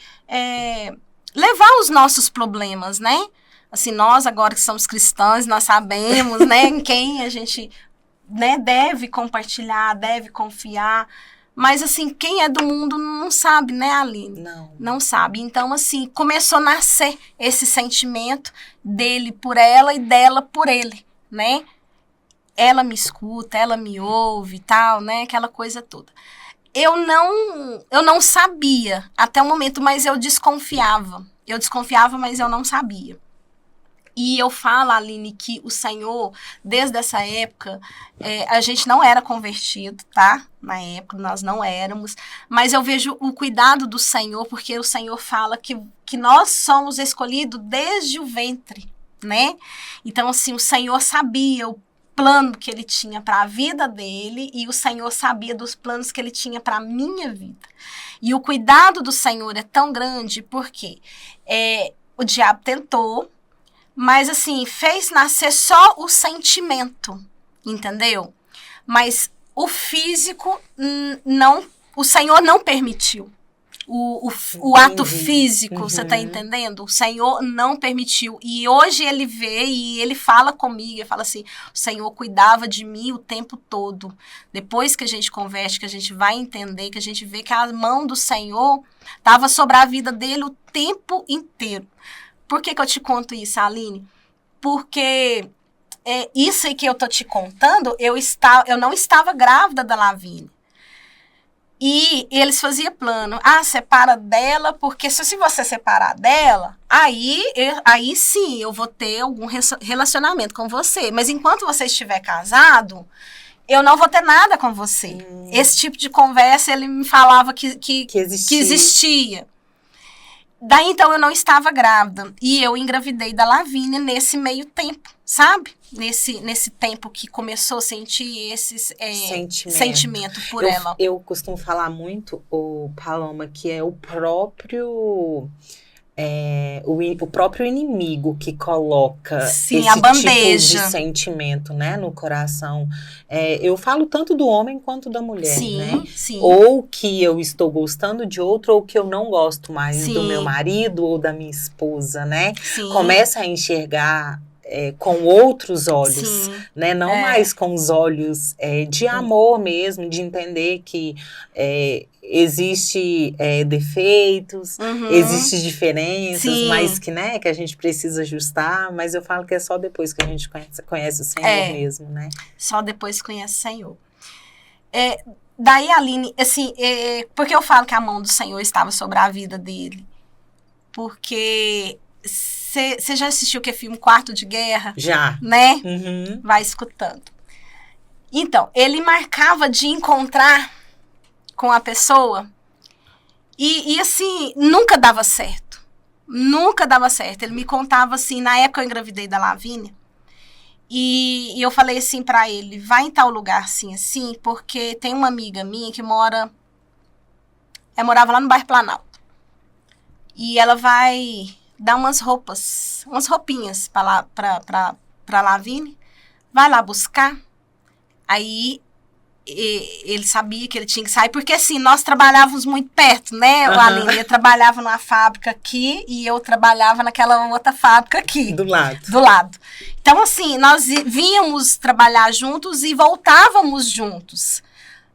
levar os nossos problemas, né? Assim, nós agora que somos cristãos, nós sabemos, né, em quem a gente, né, deve compartilhar, deve confiar. Mas, assim, quem é do mundo não sabe, né, Aline? Não sabe. Então, assim, começou a nascer esse sentimento dele por ela e dela por ele, né? Ela me escuta, ela me ouve e tal, né? Aquela coisa toda. Eu não sabia até o momento, mas eu desconfiava. Eu desconfiava, mas eu não sabia. E eu falo, Aline, que o Senhor, desde essa época, a gente não era convertido, tá? Na época, nós não éramos. Mas eu vejo o cuidado do Senhor, porque o Senhor fala que nós somos escolhidos desde o ventre, né? Então, assim, o Senhor sabia o plano que Ele tinha para a vida dele e o Senhor sabia dos planos que Ele tinha para a minha vida. E o cuidado do Senhor é tão grande porque o diabo tentou, mas, assim, fez nascer só o sentimento, entendeu? Mas o físico, o Senhor não permitiu. O ato físico, você tá entendendo? O Senhor não permitiu. E hoje ele vê e ele fala comigo, ele fala assim, o Senhor cuidava de mim o tempo todo. Depois que a gente converte, que a gente vai entender, que a gente vê que a mão do Senhor estava sobre a vida dele o tempo inteiro. Por que eu te conto isso, Aline? Porque isso aí que eu tô te contando, eu não estava grávida da Lavínia. E eles faziam plano. Separa dela, porque se você separar dela, aí sim eu vou ter algum relacionamento com você. Mas enquanto você estiver casado, eu não vou ter nada com você. Esse tipo de conversa, ele me falava que existia. Daí, então, eu não estava grávida. E eu engravidei da Lavínia nesse meio tempo, sabe? Nesse tempo que começou a sentir esse sentimento por ela. Eu costumo falar muito, Paloma, que é o próprio inimigo que coloca esse a bandeja. tipo de sentimento, né, no coração. Eu falo tanto do homem quanto da mulher, né? Sim. Ou que eu estou gostando de outro, ou que eu não gosto mais do meu marido ou da minha esposa, né? Sim. Começa a enxergar com outros olhos, né? Não mais com os olhos de amor mesmo, de entender que existe defeitos, existe diferenças, mas que, né, que a gente precisa ajustar, mas eu falo que é só depois que a gente conhece o Senhor mesmo, né? Só depois que conhece o Senhor. Daí, Aline, assim, porque eu falo que a mão do Senhor estava sobre a vida dele? Porque você já assistiu que filme Quarto de Guerra? Já. Né? Vai escutando. Então, ele marcava de encontrar com a pessoa e assim, nunca dava certo. Nunca dava certo. Ele me contava assim, na época eu engravidei da Lavínia, e eu falei assim pra ele, vai em tal lugar assim, assim, porque tem uma amiga minha que morava lá no bairro Planalto. E ela vai dar umas roupinhas pra Lavínia, vai lá buscar. Aí ele sabia que ele tinha que sair, porque assim, nós trabalhávamos muito perto, né, Aline? Eu trabalhava numa fábrica aqui e eu trabalhava naquela outra fábrica aqui. Do lado. Do lado. Então, assim, nós vínhamos trabalhar juntos e voltávamos juntos.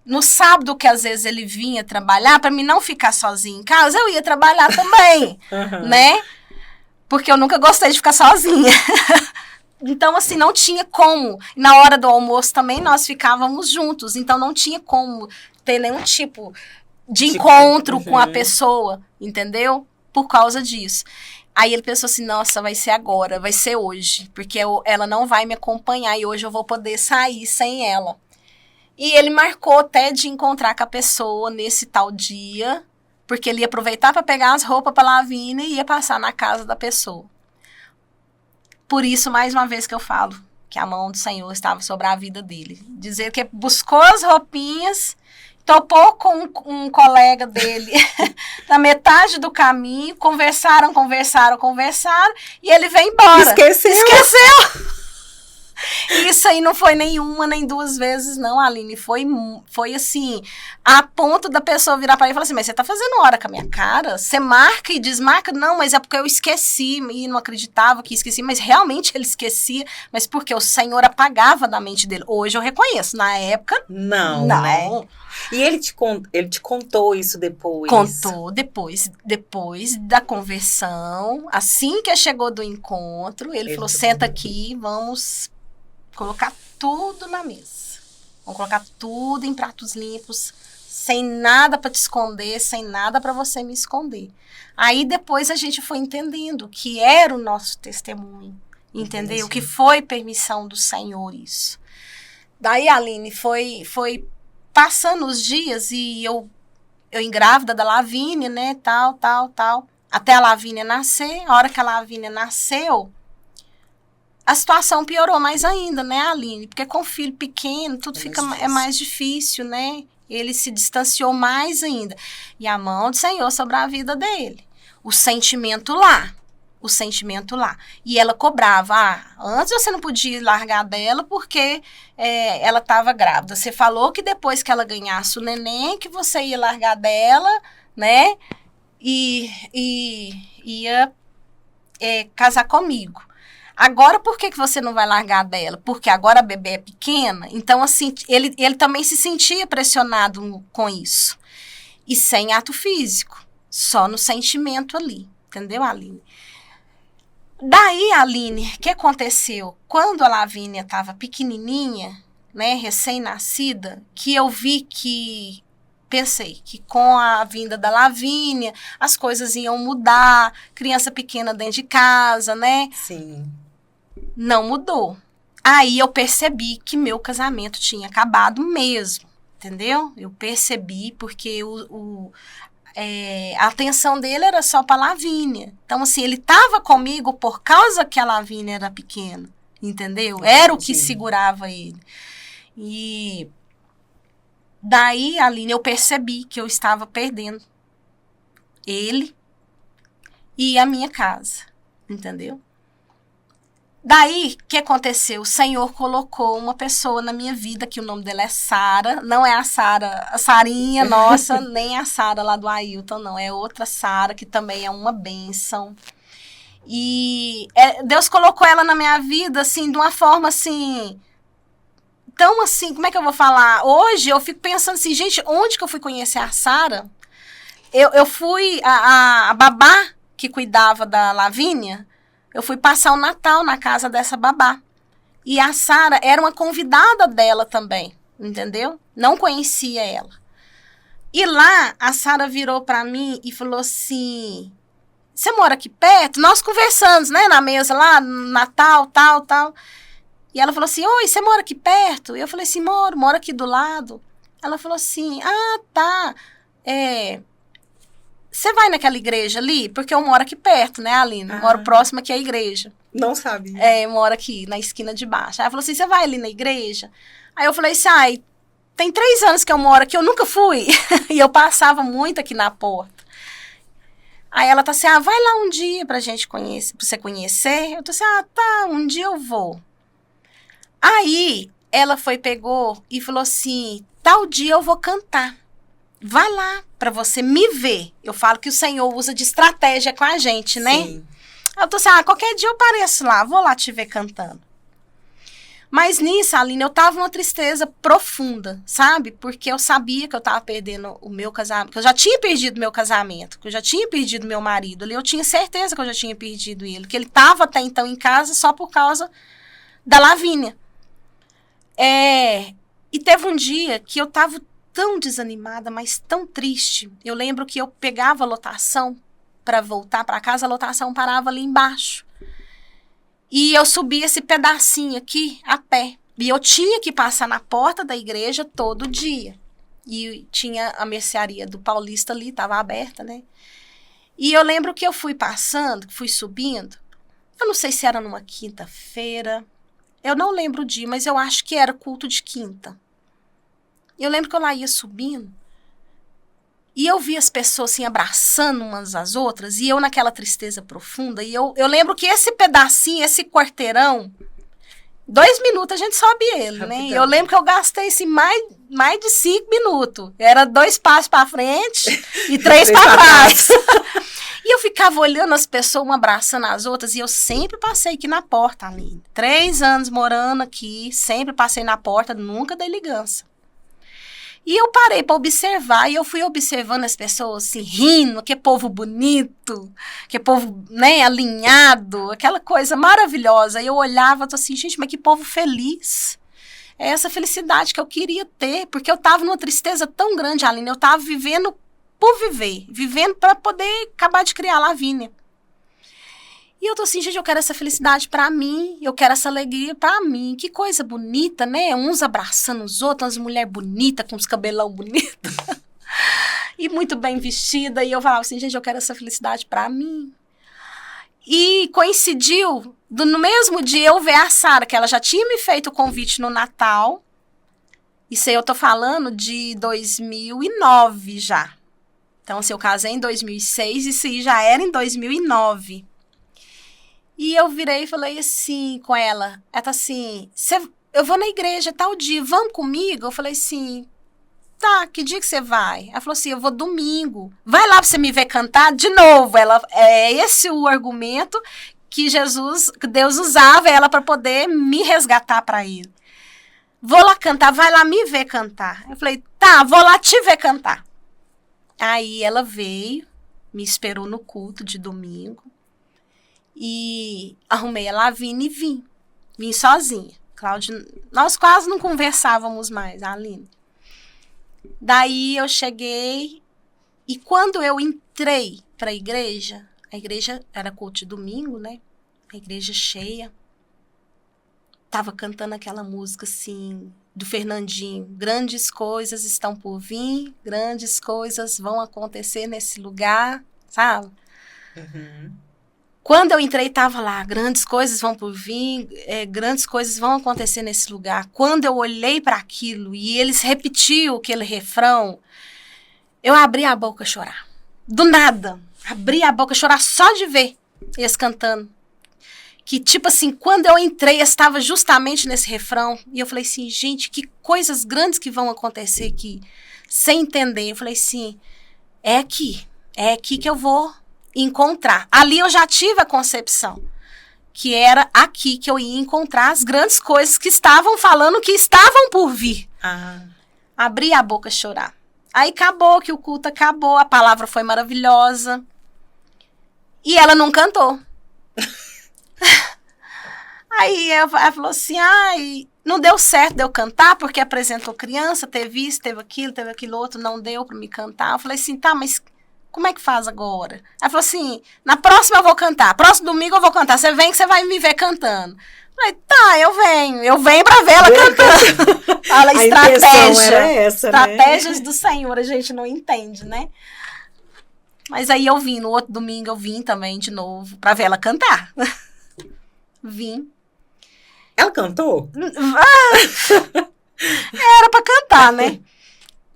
No sábado, que às vezes ele vinha trabalhar, para mim não ficar sozinha em casa, eu ia trabalhar também, né? Porque eu nunca gostei de ficar sozinha. Então, assim, não tinha como. Na hora do almoço também nós ficávamos juntos. Então, não tinha como ter nenhum tipo de encontro com a pessoa, entendeu? Por causa disso. Aí ele pensou assim, nossa, vai ser agora, vai ser hoje. Porque ela não vai me acompanhar e hoje eu vou poder sair sem ela. E ele marcou até de encontrar com a pessoa nesse tal dia, porque ele ia aproveitar para pegar as roupas para Lavínia e ia passar na casa da pessoa. Por isso, mais uma vez que eu falo, que a mão do Senhor estava sobre a vida dele. Dizer que buscou as roupinhas, topou com um colega dele na metade do caminho, conversaram, e ele veio embora. Esqueceu! Isso aí não foi nenhuma, nem duas vezes, não, Aline. Foi assim, a ponto da pessoa virar para ele e falar assim, mas você tá fazendo hora com a minha cara? Você marca e desmarca? Não, mas é porque eu esqueci e não acreditava que esqueci, mas realmente ele esquecia, mas porque o Senhor apagava da mente dele. Hoje eu reconheço, na época, não. Né? E ele te contou isso depois? Contou depois da conversão, assim que chegou do encontro, ele falou, senta aqui, vamos colocar tudo na mesa. Vamos colocar tudo em pratos limpos, sem nada para te esconder, sem nada para você me esconder. Aí depois a gente foi entendendo que era o nosso testemunho, entendeu? Que foi permissão do Senhor isso. Daí, Aline, foi passando os dias e eu engrávida da Lavínia, né, tal, até a Lavínia nascer. A hora que a Lavínia nasceu, a situação piorou mais ainda, né, Aline? Porque com filho pequeno, tudo é mais difícil, né? Ele se distanciou mais ainda. E a mão do Senhor sobre a vida dele. O sentimento lá. E ela cobrava, antes você não podia largar dela porque ela estava grávida. Você falou que depois que ela ganhasse o neném, que você ia largar dela, né? E ia casar comigo. Agora, por que você não vai largar dela? Porque agora a bebê é pequena. Então, assim, ele também se sentia pressionado com isso. E sem ato físico. Só no sentimento ali. Entendeu, Aline? Daí, Aline, o que aconteceu? Quando a Lavínia estava pequenininha, né, recém-nascida, que eu vi pensei que com a vinda da Lavínia, as coisas iam mudar, criança pequena dentro de casa, né? Sim. Não mudou. Aí eu percebi que meu casamento tinha acabado mesmo, entendeu? Eu percebi porque a atenção dele era só para a Lavínia. Então, assim, ele estava comigo por causa que a Lavínia era pequena, entendeu? Era o que segurava ele. E daí, Aline, eu percebi que eu estava perdendo ele e a minha casa, entendeu? Daí, o que aconteceu? O Senhor colocou uma pessoa na minha vida, que o nome dela é Sara. Não é a Sarinha nossa, nem a Sara lá do Ailton, não. É outra Sara, que também é uma bênção. E Deus colocou ela na minha vida, assim, de uma forma, assim... Então, assim, como é que eu vou falar? Hoje, eu fico pensando assim, gente, onde que eu fui conhecer a Sara? Eu fui, a babá que cuidava da Lavínia, eu fui passar o Natal na casa dessa babá. E a Sara era uma convidada dela também, entendeu? Não conhecia ela. E lá, a Sara virou para mim e falou assim, você mora aqui perto? Nós conversamos, né, na mesa lá, no Natal, tal. E ela falou assim, oi, você mora aqui perto? E eu falei assim, moro aqui do lado. Ela falou assim, tá, você vai naquela igreja ali? Porque eu moro aqui perto, né, Aline? Moro próximo aqui à igreja. Não sabia. Eu moro aqui, na esquina de baixo. Aí ela falou assim, você vai ali na igreja? Aí eu falei assim, tem 3 anos que eu moro aqui, eu nunca fui. E eu passava muito aqui na porta. Aí ela tá assim, vai lá um dia pra gente conhecer, pra você conhecer. Eu tô assim, tá, um dia eu vou. Aí ela pegou e falou assim, tal dia eu vou cantar. Vai lá para você me ver. Eu falo que o Senhor usa de estratégia com a gente, né? Sim. Eu tô assim, qualquer dia eu apareço lá, vou lá te ver cantando. Mas nisso, Aline, eu tava numa tristeza profunda, sabe? Porque eu sabia que eu tava perdendo o meu casamento, que eu já tinha perdido meu casamento, que eu já tinha perdido meu marido ali, eu tinha certeza que eu já tinha perdido ele, que ele tava até então em casa só por causa da Lavínia. E teve um dia que eu tava tão desanimada, mas tão triste. Eu lembro que eu pegava a lotação para voltar para casa, a lotação parava ali embaixo. E eu subia esse pedacinho aqui a pé. E eu tinha que passar na porta da igreja todo dia. E tinha a mercearia do Paulista ali, estava aberta, né? E eu lembro que eu fui passando, fui subindo. Eu não sei se era numa quinta-feira. Eu não lembro o dia, mas eu acho que era culto de quinta. Eu lembro que eu lá ia subindo. E eu vi as pessoas assim, abraçando umas às outras, e eu naquela tristeza profunda, e eu lembro que esse pedacinho, esse quarteirão, 2 minutos a gente sobe ele, né? E eu lembro que eu gastei assim, mais de 5 minutos. Era 2 passos para frente e 3 para trás. E eu ficava olhando as pessoas, uma abraçando as outras, e eu sempre passei aqui na porta, Aline. 3 anos morando aqui, sempre passei na porta, nunca dei ligança. E eu parei para observar, e eu fui observando as pessoas assim, rindo, que povo bonito, que povo, né, alinhado, aquela coisa maravilhosa. E eu olhava, tô assim, gente, mas que povo feliz. É essa felicidade que eu queria ter, porque eu tava numa tristeza tão grande, Aline, eu tava vivendo por viver, vivendo para poder acabar de criar a Lavínia. E eu tô assim, gente, eu quero essa felicidade pra mim, eu quero essa alegria pra mim. Que coisa bonita, né? Uns abraçando os outros, umas mulheres bonitas, com os cabelão bonitos. E muito bem vestida. E eu falava assim, gente, eu quero essa felicidade pra mim. E coincidiu, no mesmo dia, eu ver a Sara, que ela já tinha me feito o convite no Natal. Isso aí eu tô falando de 2009 já. Então, assim, eu casei em 2006, isso aí já era em 2009. E eu virei e falei assim com ela. Ela tá assim, eu vou na igreja tal dia, vamos comigo? Eu falei assim, tá, que dia que você vai? Ela falou assim, eu vou domingo. Vai lá pra você me ver cantar de novo. É esse o argumento que Deus usava ela para poder me resgatar para ele. Vou lá cantar, vai lá me ver cantar. Eu falei, tá, vou lá te ver cantar. Aí ela veio, me esperou no culto de domingo. E arrumei a Lavínia e vim. Vim sozinha. Cláudia, nós quase não conversávamos mais, Aline. Daí eu cheguei e quando eu entrei para a igreja era culto de domingo, né? A igreja cheia. Tava cantando aquela música assim, do Fernandinho. Grandes coisas estão por vir, grandes coisas vão acontecer nesse lugar, sabe? Uhum. Quando eu entrei, estava lá, grandes coisas vão por vir, grandes coisas vão acontecer nesse lugar. Quando eu olhei para aquilo e eles repetiam aquele refrão, eu abri a boca a chorar. Do nada, abri a boca a chorar só de ver eles cantando. Que tipo assim, quando eu entrei, eu estava justamente nesse refrão. E eu falei assim, gente, que coisas grandes que vão acontecer aqui. Sem entender, eu falei assim, é aqui que eu vou encontrar. Ali eu já tive a concepção que era aqui que eu ia encontrar as grandes coisas que estavam falando que estavam por vir. Abri a boca a chorar. Aí acabou, que o culto acabou, a palavra foi maravilhosa. E ela não cantou. Aí ela falou assim, não deu certo de eu cantar, porque apresentou criança, teve isso, teve aquilo outro, não deu pra me cantar. Eu falei assim, tá, mas como é que faz agora? Ela falou assim, na próxima eu vou cantar, próximo domingo eu vou cantar, você vem que você vai me ver cantando. Eu falei, tá, eu venho pra ver ela cantando. Fala, estratégias do Senhor, a gente não entende, né? Mas aí eu vim, no outro domingo eu vim também de novo, pra ver ela cantar. Vim. Ela cantou? Era pra cantar, né?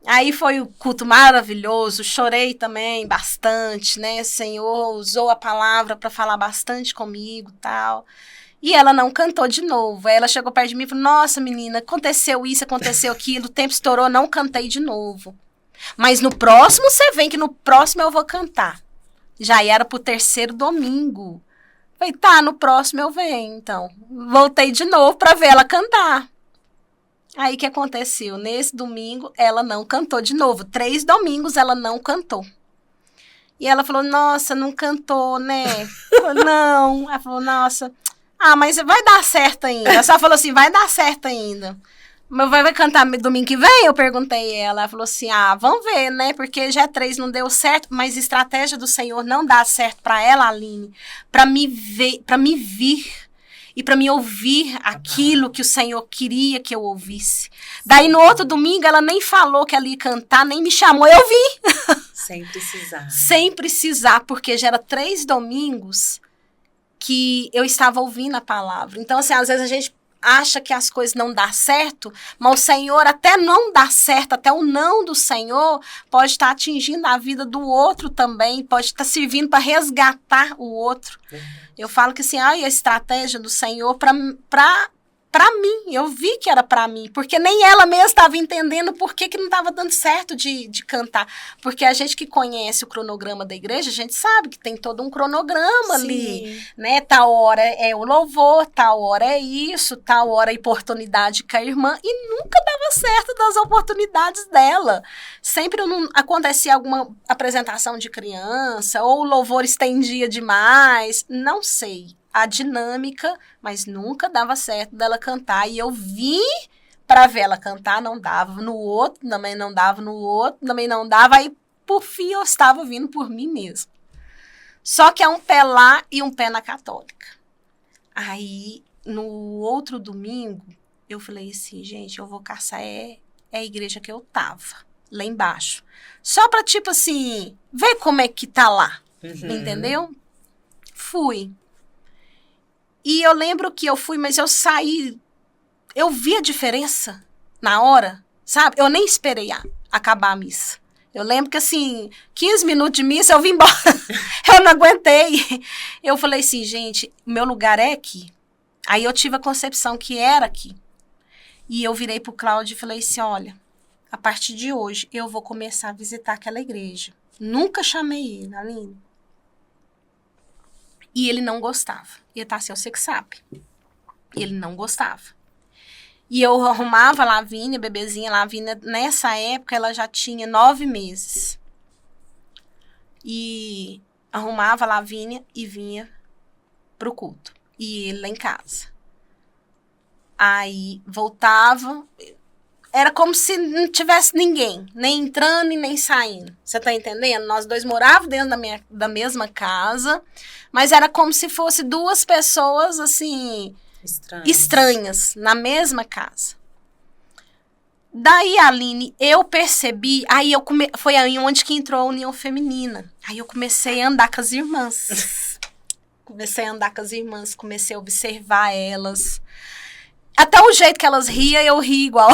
Aí foi o culto maravilhoso, chorei também bastante, né? O Senhor usou a palavra para falar bastante comigo e tal. E ela não cantou de novo. Aí ela chegou perto de mim e falou, nossa, menina, aconteceu isso, aconteceu aquilo, o tempo estourou, não cantei de novo. Mas no próximo você vem, que no próximo eu vou cantar. Já era pro 3º domingo. Falei, tá, no próximo eu venho, então. Voltei de novo pra ver ela cantar. Aí o que aconteceu? Nesse domingo, ela não cantou de novo. 3 domingos ela não cantou. E ela falou, nossa, não cantou, né? Falei, não. Ela falou, nossa, mas vai dar certo ainda. Ela só falou assim, vai dar certo ainda. Mas vai cantar domingo que vem? Eu perguntei ela. Ela falou assim, vamos ver, né? Porque já 3 não deu certo, mas estratégia do Senhor não dá certo pra ela, Aline, pra me ver, pra me vir e pra me ouvir aquilo que o Senhor queria que eu ouvisse. Daí no outro domingo ela nem falou que ela ia cantar, nem me chamou, eu vim. Sem precisar. Sem precisar, porque já era 3 domingos que eu estava ouvindo a palavra. Então, assim, às vezes a gente acha que as coisas não dão certo, mas o Senhor até não dá certo, até o não do Senhor pode estar atingindo a vida do outro também, pode estar servindo para resgatar o outro. Eu falo que assim, a estratégia do Senhor para mim, eu vi que era para mim, porque nem ela mesma estava entendendo por que não estava dando certo de cantar, porque a gente que conhece o cronograma da igreja, a gente sabe que tem todo um cronograma ali, né, tal hora é o louvor, tal hora é isso, tal hora é a oportunidade com a irmã, e nunca dava certo das oportunidades dela, sempre não acontecia alguma apresentação de criança, ou o louvor estendia demais, não sei a dinâmica, mas nunca dava certo dela cantar, e eu vim para ver ela cantar, não dava no outro, também não dava no outro, também não dava, aí por fim eu estava vindo por mim mesmo. Só que é um pé lá e um pé na católica. Aí, no outro domingo, eu falei assim, gente, eu vou caçar a igreja que eu tava, lá embaixo. Só pra, tipo assim, ver como é que tá lá, entendeu? Fui. E eu lembro que eu fui, mas eu saí, eu vi a diferença na hora, sabe? Eu nem esperei acabar a missa. Eu lembro que, assim, 15 minutos de missa, eu vim embora. Eu não aguentei. Eu falei assim, gente, meu lugar é aqui. Aí eu tive a concepção que era aqui. E eu virei pro Cláudio e falei assim, olha, a partir de hoje, eu vou começar a visitar aquela igreja. Nunca chamei ele, Aline. E ele não gostava. E tá assim, você que sabe. Ele não gostava. E eu arrumava a Lavínia, bebezinha Lavínia, nessa época ela já tinha 9 meses. E arrumava a Lavínia e vinha pro culto. E ele lá em casa. Aí voltava, era como se não tivesse ninguém, nem entrando e nem saindo. Você tá entendendo? Nós dois morávamos dentro da mesma casa, mas era como se fosse 2 pessoas, assim, estranhas na mesma casa. Daí, Aline, eu percebi, foi aí onde que entrou a união feminina. Aí eu comecei a andar com as irmãs. Comecei a observar elas. Até o jeito que elas riam, eu ri igual.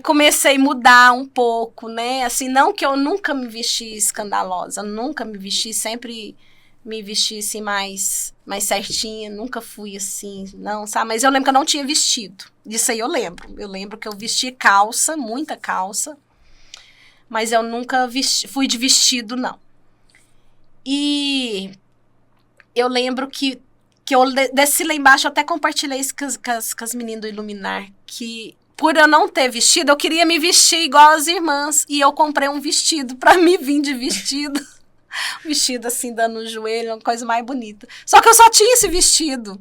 Comecei a mudar um pouco, né? Assim, não que eu nunca me vesti escandalosa, nunca me vesti, sempre me vesti assim mais certinha, nunca fui assim, não, sabe? Mas eu lembro que eu não tinha vestido. Disso aí eu lembro. Eu lembro que eu vesti calça, muita calça, mas eu nunca fui de vestido, não. E eu lembro que eu desci lá embaixo, eu até compartilhei isso com as meninas do Iluminar, que por eu não ter vestido, eu queria me vestir igual as irmãs, e eu comprei um vestido pra me vir de vestido, vestido assim, dando no joelho, uma coisa mais bonita. Só que eu só tinha esse vestido,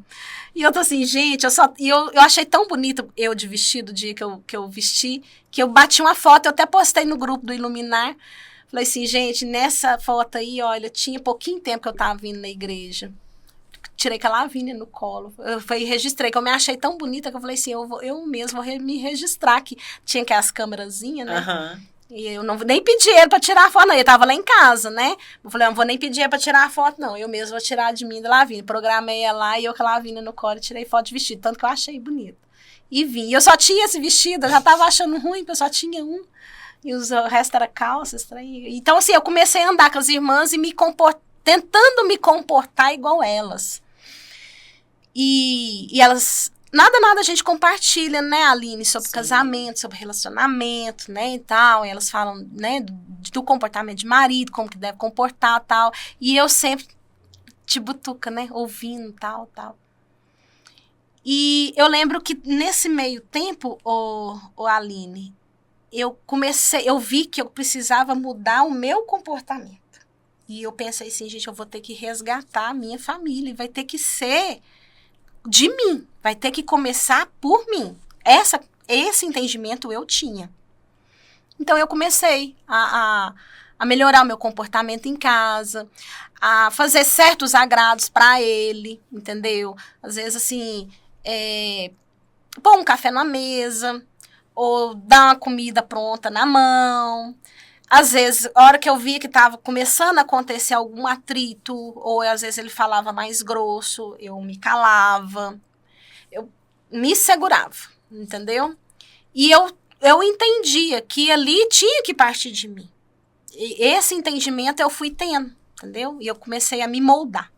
e eu tô assim, gente, eu achei tão bonito eu de vestido, o dia que eu vesti, que eu bati uma foto, eu até postei no grupo do Iluminar, falei assim, gente, nessa foto aí, olha, tinha pouquinho tempo que eu tava vindo na igreja. Tirei com a Lavínia no colo. Eu registrei, que eu me achei tão bonita que eu falei assim, eu mesmo vou me registrar aqui. Tinha que as câmerazinhas, né? Uhum. E eu nem pedi ele pra tirar a foto, não. Ele tava lá em casa, né? Eu falei, não vou nem pedir ele pra tirar a foto, não. Eu mesmo vou tirar de mim e da Lavínia. Programei ela lá e eu com a Lavínia no colo tirei foto de vestido. Tanto que eu achei bonito. E vim. E eu só tinha esse vestido, eu já tava achando ruim, porque eu só tinha um. E o resto era calça, estranho. Então, assim, eu comecei a andar com as irmãs e me tentando me comportar igual elas. E elas... Nada a gente compartilha, né, Aline, sobre casamento, sobre relacionamento, né, e tal. E elas falam, né, do comportamento de marido, como que deve comportar, tal. E eu sempre te butuca, né, ouvindo, tal. E eu lembro que nesse meio tempo, o Aline, eu vi que eu precisava mudar o meu comportamento. E eu pensei assim, gente, eu vou ter que resgatar a minha família, vai ter que ser de mim, vai ter que começar por mim. Esse entendimento eu tinha. Então eu comecei a melhorar o meu comportamento em casa, a fazer certos agrados para ele, entendeu? Às vezes assim, pôr um café na mesa, ou dar uma comida pronta na mão. Às vezes, a hora que eu via que estava começando a acontecer algum atrito, ou às vezes ele falava mais grosso, eu me calava, eu me segurava, entendeu? E eu entendia que ali tinha que partir de mim. E esse entendimento eu fui tendo, entendeu? E eu comecei a me moldar.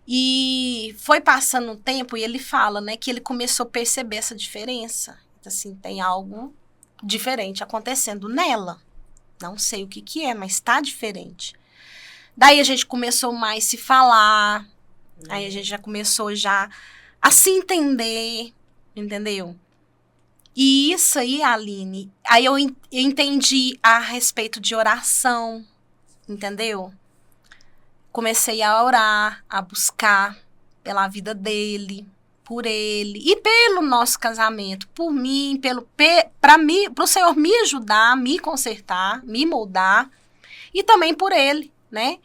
E foi passando um tempo e ele fala, né, que ele começou a perceber essa diferença. Assim, tem algo diferente acontecendo nela. Não sei o que é, mas tá diferente. Daí a gente começou mais a se falar. Aí a gente já começou já a se entender, entendeu? E isso aí, Aline, aí eu entendi a respeito de oração, entendeu? Comecei a orar, a buscar pela vida dele, por ele e pelo nosso casamento, por mim, para o Senhor me ajudar, me consertar, me moldar e também por ele, né?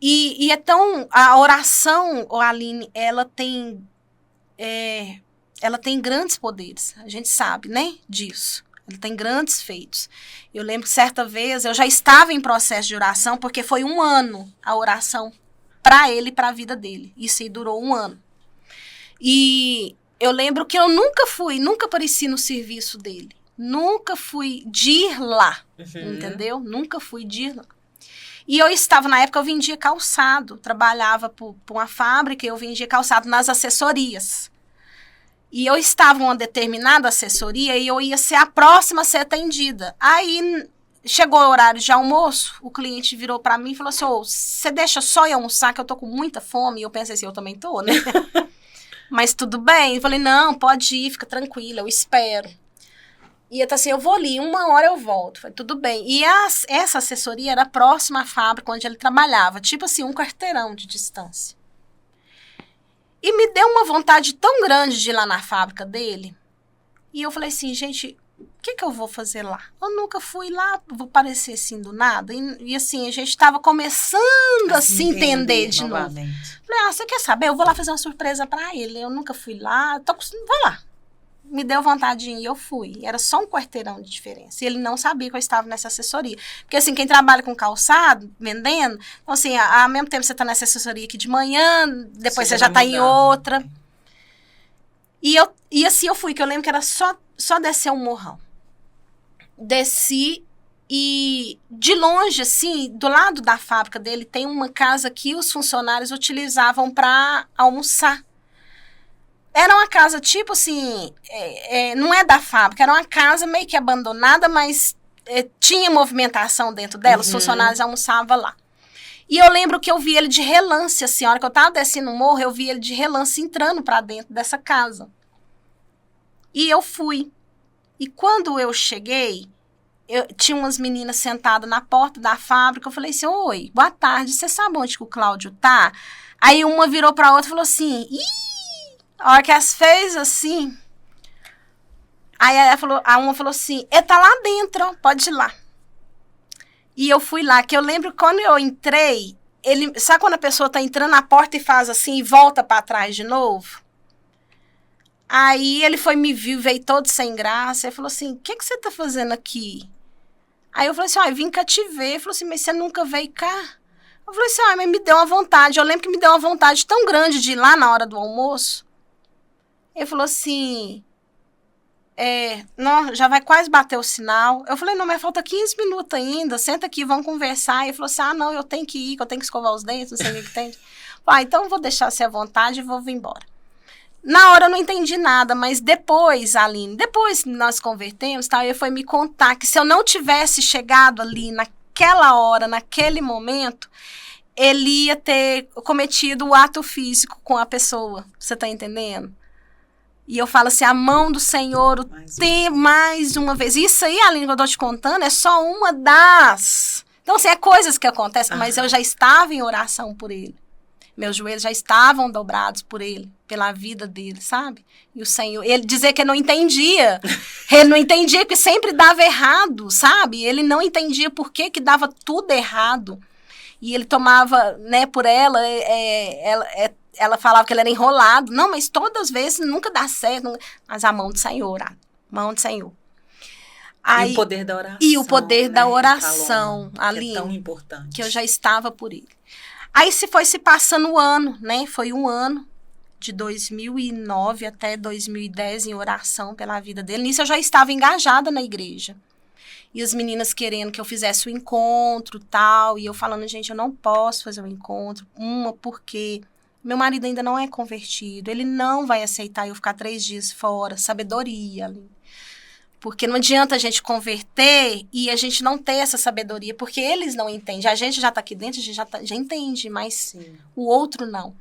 E então a oração, Aline, ela tem grandes poderes, a gente sabe, né, disso. Ela tem grandes feitos. Eu lembro que certa vez eu já estava em processo de oração, porque foi 1 ano a oração para ele e para a vida dele. Isso aí durou 1 ano. E eu lembro que eu nunca apareci no serviço dele. Nunca fui de ir lá, entendeu? Nunca fui de ir lá. E na época eu vendia calçado, trabalhava por uma fábrica e eu vendia calçado nas assessorias. E eu estava em uma determinada assessoria e eu ia ser a próxima a ser atendida. Aí chegou o horário de almoço, o cliente virou para mim e falou assim, você deixa só eu almoçar que eu tô com muita fome? E eu pensei assim, eu também tô, né? Mas tudo bem. Eu falei, não, pode ir, fica tranquila, eu espero. E eu assim, eu vou ali, 1 hora eu volto. Falei, tudo bem. E essa assessoria era próxima à fábrica onde ele trabalhava, tipo assim, 1 quarteirão de distância. E me deu uma vontade tão grande de ir lá na fábrica dele. E eu falei assim, gente, o que eu vou fazer lá? Eu nunca fui lá, vou parecer assim do nada. E assim, a gente estava começando a se entender de novamente. Novo. Falei, você quer saber? Eu vou lá fazer uma surpresa para ele. Eu nunca fui lá, vou lá. Me deu vontade de ir e eu fui. Era só 1 quarteirão de diferença. E ele não sabia que eu estava nessa assessoria. Porque assim, quem trabalha com calçado, vendendo, então assim, ao mesmo tempo você está nessa assessoria aqui de manhã, depois você já está em outra. E assim eu fui, que eu lembro que era só descer um morrão. Desci e de longe, assim, do lado da fábrica dele, tem uma casa que os funcionários utilizavam para almoçar. Era uma casa, tipo assim, não é da fábrica, era uma casa meio que abandonada, mas tinha movimentação dentro dela, os funcionários almoçavam lá. E eu lembro que eu vi ele de relance, assim, a hora que eu tava descendo o morro, eu vi ele de relance entrando para dentro dessa casa. E eu fui. E quando eu cheguei, tinha umas meninas sentadas na porta da fábrica, eu falei assim, oi, boa tarde, você sabe onde que o Cláudio tá? Aí uma virou pra outra e falou assim, a hora que as fez assim, aí a uma falou assim, ele tá lá dentro, pode ir lá. E eu fui lá, que eu lembro quando eu entrei, sabe quando a pessoa tá entrando na porta e faz assim e volta pra trás de novo? Aí ele me viu, veio todo sem graça, e falou assim, o que você tá fazendo aqui? Aí eu falei assim, vim cá te ver. Ele falou assim, mas você nunca veio cá? Eu falei assim, mas me deu uma vontade, eu lembro que me deu uma vontade tão grande de ir lá na hora do almoço. Ele falou assim, não, já vai quase bater o sinal. Eu falei, não, mas falta 15 minutos ainda, senta aqui, vamos conversar. E ele falou assim, não, eu tenho que ir, que eu tenho que escovar os dentes, não sei o que tem. Então eu vou deixar você à vontade e vou vir embora. Na hora eu não entendi nada, mas depois, Aline, depois nós convertemos, ele foi me contar que se eu não tivesse chegado ali naquela hora, naquele momento, ele ia ter cometido o ato físico com a pessoa. Você tá entendendo? E eu falo assim, a mão do Senhor mais uma vez. Isso aí, Aline, que eu tô te contando, é só uma das... Então, assim, é coisas que acontecem, mas eu já estava em oração por ele. Meus joelhos já estavam dobrados por ele, pela vida dele, sabe? E o Senhor, ele dizer que não entendia. Ele não entendia porque sempre dava errado, sabe? Ele não entendia por que dava tudo errado. E ele tomava, né, por ela, ela falava que ele era enrolado. Não, mas todas as vezes nunca dá certo. Mas a mão do Senhor, mão do Senhor. Aí, e o poder da oração. E o poder da oração, Aline, que é tão importante. Que eu já estava por ele. Aí foi se passando o ano, né? Foi um ano, de 2009 até 2010, em oração pela vida dele. Nisso eu já estava engajada na igreja. E as meninas querendo que eu fizesse o encontro e tal. E eu falando, gente, eu não posso fazer o encontro. Porque meu marido ainda não é convertido. Ele não vai aceitar eu ficar 3 dias fora. Sabedoria, ali. Porque não adianta a gente converter e a gente não ter essa sabedoria, porque eles não entendem. A gente já está aqui dentro, a gente já entende, mas sim, o outro não.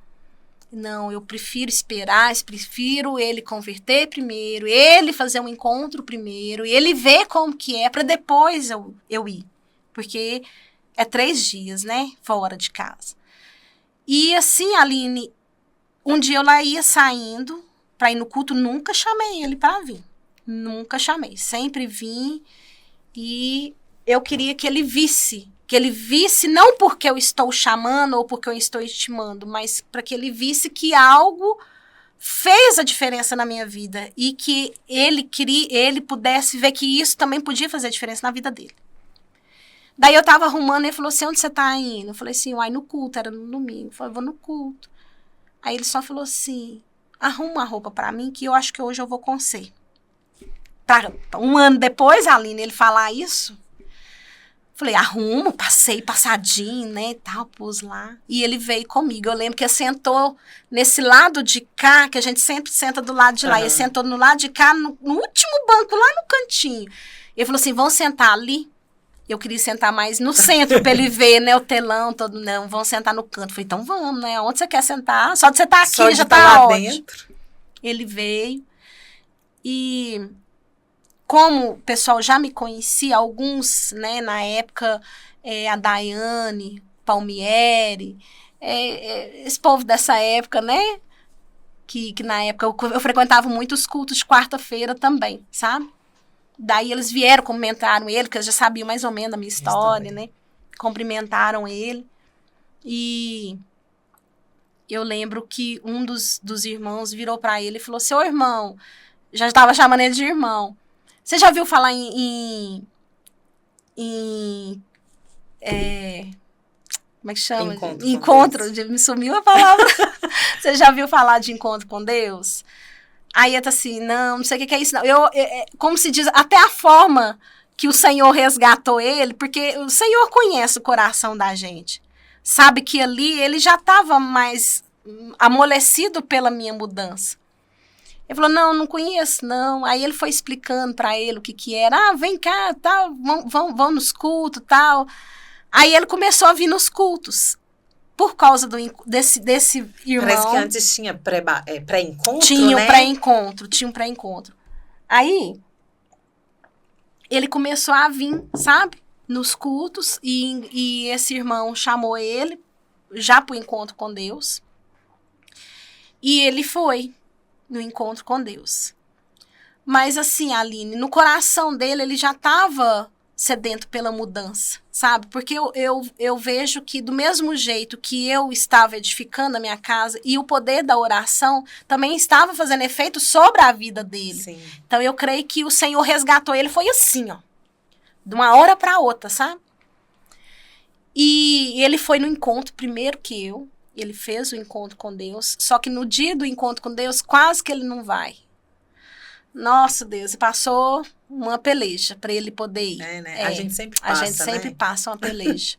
Não, eu prefiro esperar, prefiro ele converter primeiro, ele fazer um encontro primeiro, ele ver como que é, para depois eu ir. Porque é 3 dias, né, fora de casa. E assim, Aline, um dia eu lá ia saindo para ir no culto, nunca chamei ele para vir. Nunca chamei, sempre vim e eu queria que ele visse não porque eu estou chamando ou porque eu estou estimando, mas para que ele visse que algo fez a diferença na minha vida e que ele pudesse ver que isso também podia fazer a diferença na vida dele. Daí eu tava arrumando e ele falou assim, onde você tá indo? Eu falei assim, no culto, era no domingo. Eu falei, vou no culto. Aí ele só falou assim, arruma uma roupa para mim que eu acho que hoje eu vou com você. Um ano depois, Aline, ele falar isso, falei, arrumo, passei passadinho, né, e tal, pus lá. E ele veio comigo. Eu lembro que ele sentou nesse lado de cá, que a gente sempre senta do lado de lá. Ele sentou no lado de cá, no último banco, lá no cantinho. Ele falou assim, vamos sentar ali? Eu queria sentar mais no centro para ele ver, né, o telão todo. Não, vamos sentar no canto. Eu falei, então vamos, né, onde você quer sentar? Só de você estar aqui, só já tá lá dentro. Ele veio e... Como o pessoal já me conhecia, alguns, né, na época, a Daiane, Palmieri, esse povo dessa época, né, que na época eu frequentava muito os cultos de quarta-feira também, sabe? Daí eles vieram, cumprimentaram ele, porque eles já sabiam mais ou menos a minha história, né? Cumprimentaram ele. E eu lembro que um dos irmãos virou para ele e falou, seu irmão, já estava chamando ele de irmão, você já ouviu falar como é que chama? Encontro. Me sumiu a palavra. Você já ouviu falar de encontro com Deus? Aí eu tô assim, não sei o que é isso, não. Como se diz, até a forma que o Senhor resgatou ele, porque o Senhor conhece o coração da gente. Sabe que ali ele já estava mais amolecido pela minha mudança. Ele falou, não conheço, não. Aí ele foi explicando para ele o que era. Vem cá, tal, vão nos cultos, tal. Aí ele começou a vir nos cultos. Por causa desse irmão. Parece que antes tinha pré-encontro, tinha, né? Tinha um pré-encontro. Aí, ele começou a vir, sabe? Nos cultos. E esse irmão chamou ele já para o encontro com Deus. E ele foi no encontro com Deus. Mas assim, Aline, no coração dele, ele já estava sedento pela mudança, sabe? Porque eu vejo que do mesmo jeito que eu estava edificando a minha casa e o poder da oração também estava fazendo efeito sobre a vida dele. Sim. Então eu creio que o Senhor resgatou ele, foi assim, ó, de uma hora para outra, sabe? E ele foi no encontro primeiro que eu. Ele fez o encontro com Deus, só que no dia do encontro com Deus, quase que ele não vai. Nossa, Deus, passou uma peleja para ele poder ir. Né? A gente sempre passa, a gente sempre passa uma peleja.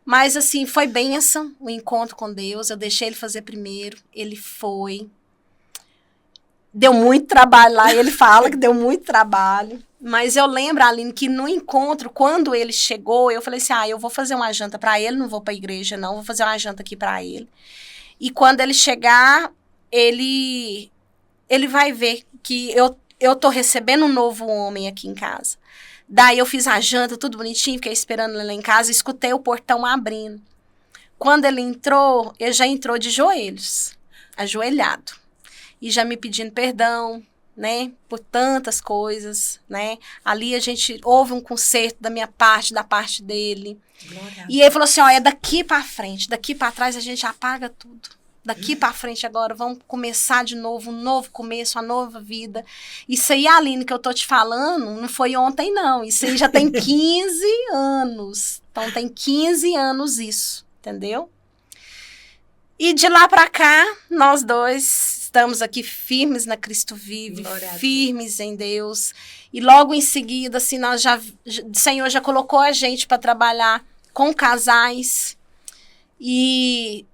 Mas, assim, foi bênção o encontro com Deus. Eu deixei ele fazer primeiro. Ele foi. Deu muito trabalho lá. Ele fala que deu muito trabalho. Mas eu lembro, Aline, que no encontro, quando ele chegou, eu falei assim, eu vou fazer uma janta para ele, não vou para a igreja, não. Vou fazer uma janta aqui para ele. E quando ele chegar, ele vai ver que eu tô recebendo um novo homem aqui em casa. Daí eu fiz a janta, tudo bonitinho, fiquei esperando ele lá em casa, escutei o portão abrindo. Quando ele entrou, ele já entrou de joelhos, ajoelhado. E já me pedindo perdão, né, por tantas coisas, né. Ali a gente houve um conserto da minha parte, da parte dele. Glória. E ele falou assim, é daqui para frente, daqui para trás a gente apaga tudo. Daqui para frente agora, vamos começar de novo, um novo começo, uma nova vida. Isso aí, Aline, que eu tô te falando, não foi ontem, não. Isso aí já tem 15 anos. Então, tem 15 anos isso, entendeu? E de lá para cá, nós dois estamos aqui firmes na Cristo Vive, firmes em Deus. E logo em seguida, assim, o Senhor já colocou a gente para trabalhar com casais. E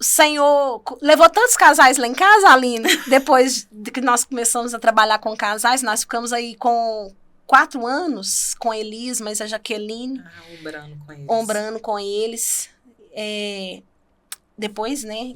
o Senhor levou tantos casais lá em casa, Aline, depois de que nós começamos a trabalhar com casais, nós ficamos aí com 4 anos com Elis, mas a Jaqueline. Ombrando com eles. Depois, né,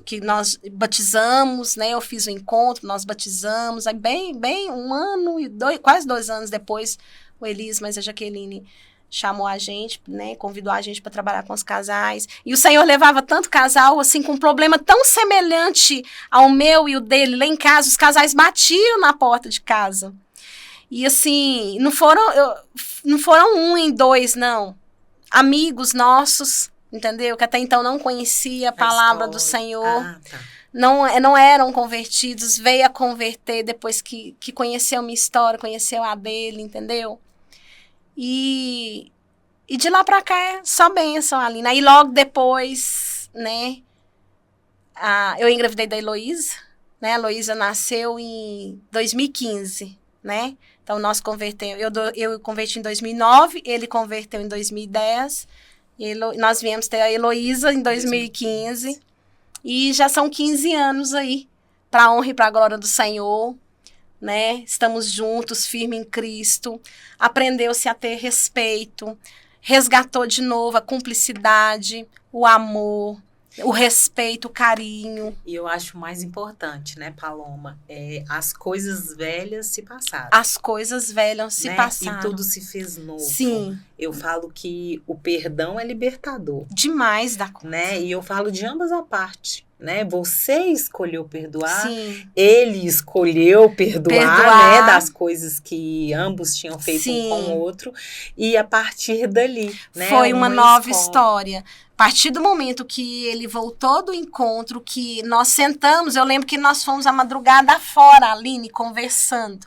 que nós batizamos, né, eu fiz o encontro, nós batizamos, aí bem 1 ano e quase 2 anos depois, o Elis, mas a Jaqueline chamou a gente, né, convidou a gente para trabalhar com os casais. E o Senhor levava tanto casal, assim, com um problema tão semelhante ao meu e o dele. Lá em casa, os casais batiam na porta de casa. E, assim, não foram 1 nem 2, não. Amigos nossos, entendeu? Que até então não conhecia a palavra do Senhor. Tá. Não eram convertidos, veio a converter depois que conheceu minha história, conheceu a dele, entendeu? E de lá pra cá é só bênção, Aline. Aí logo depois, né, eu engravidei da Heloísa, né? A Heloísa nasceu em 2015, né? Então nós convertemos, eu converti em 2009, ele converteu em 2010, e nós viemos ter a Heloísa em 2015. E já são 15 anos aí, pra honra e pra glória do Senhor. Né? Estamos juntos, firmes em Cristo, aprendeu-se a ter respeito, resgatou de novo a cumplicidade, o amor, o respeito, o carinho. E eu acho o mais importante, né, Paloma, as coisas velhas se passaram. As coisas velhas se passaram. E tudo se fez novo. Sim. Eu falo que o perdão é libertador. Demais da conta. Né? E eu falo de ambas a parte. Né? Você escolheu perdoar, Sim. Ele escolheu perdoar. Né? Das coisas que ambos tinham feito Sim. um com o outro, e a partir dali, né? Foi uma nova história. A partir do momento que ele voltou do encontro, que nós sentamos, eu lembro que nós fomos a madrugada fora, Aline, conversando.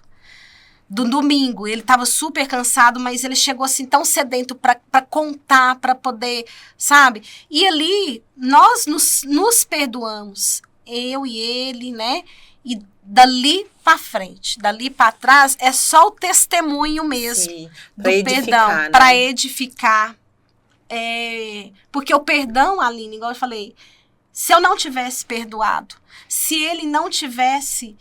Do domingo, ele estava super cansado, mas ele chegou assim tão sedento para contar, para poder, sabe? E ali nós nos perdoamos, eu e ele, né? E dali para frente, dali para trás é só o testemunho mesmo. Sim, do perdão, né? Para edificar. Porque o perdão, Aline, igual eu falei, se eu não tivesse perdoado, se ele não tivesse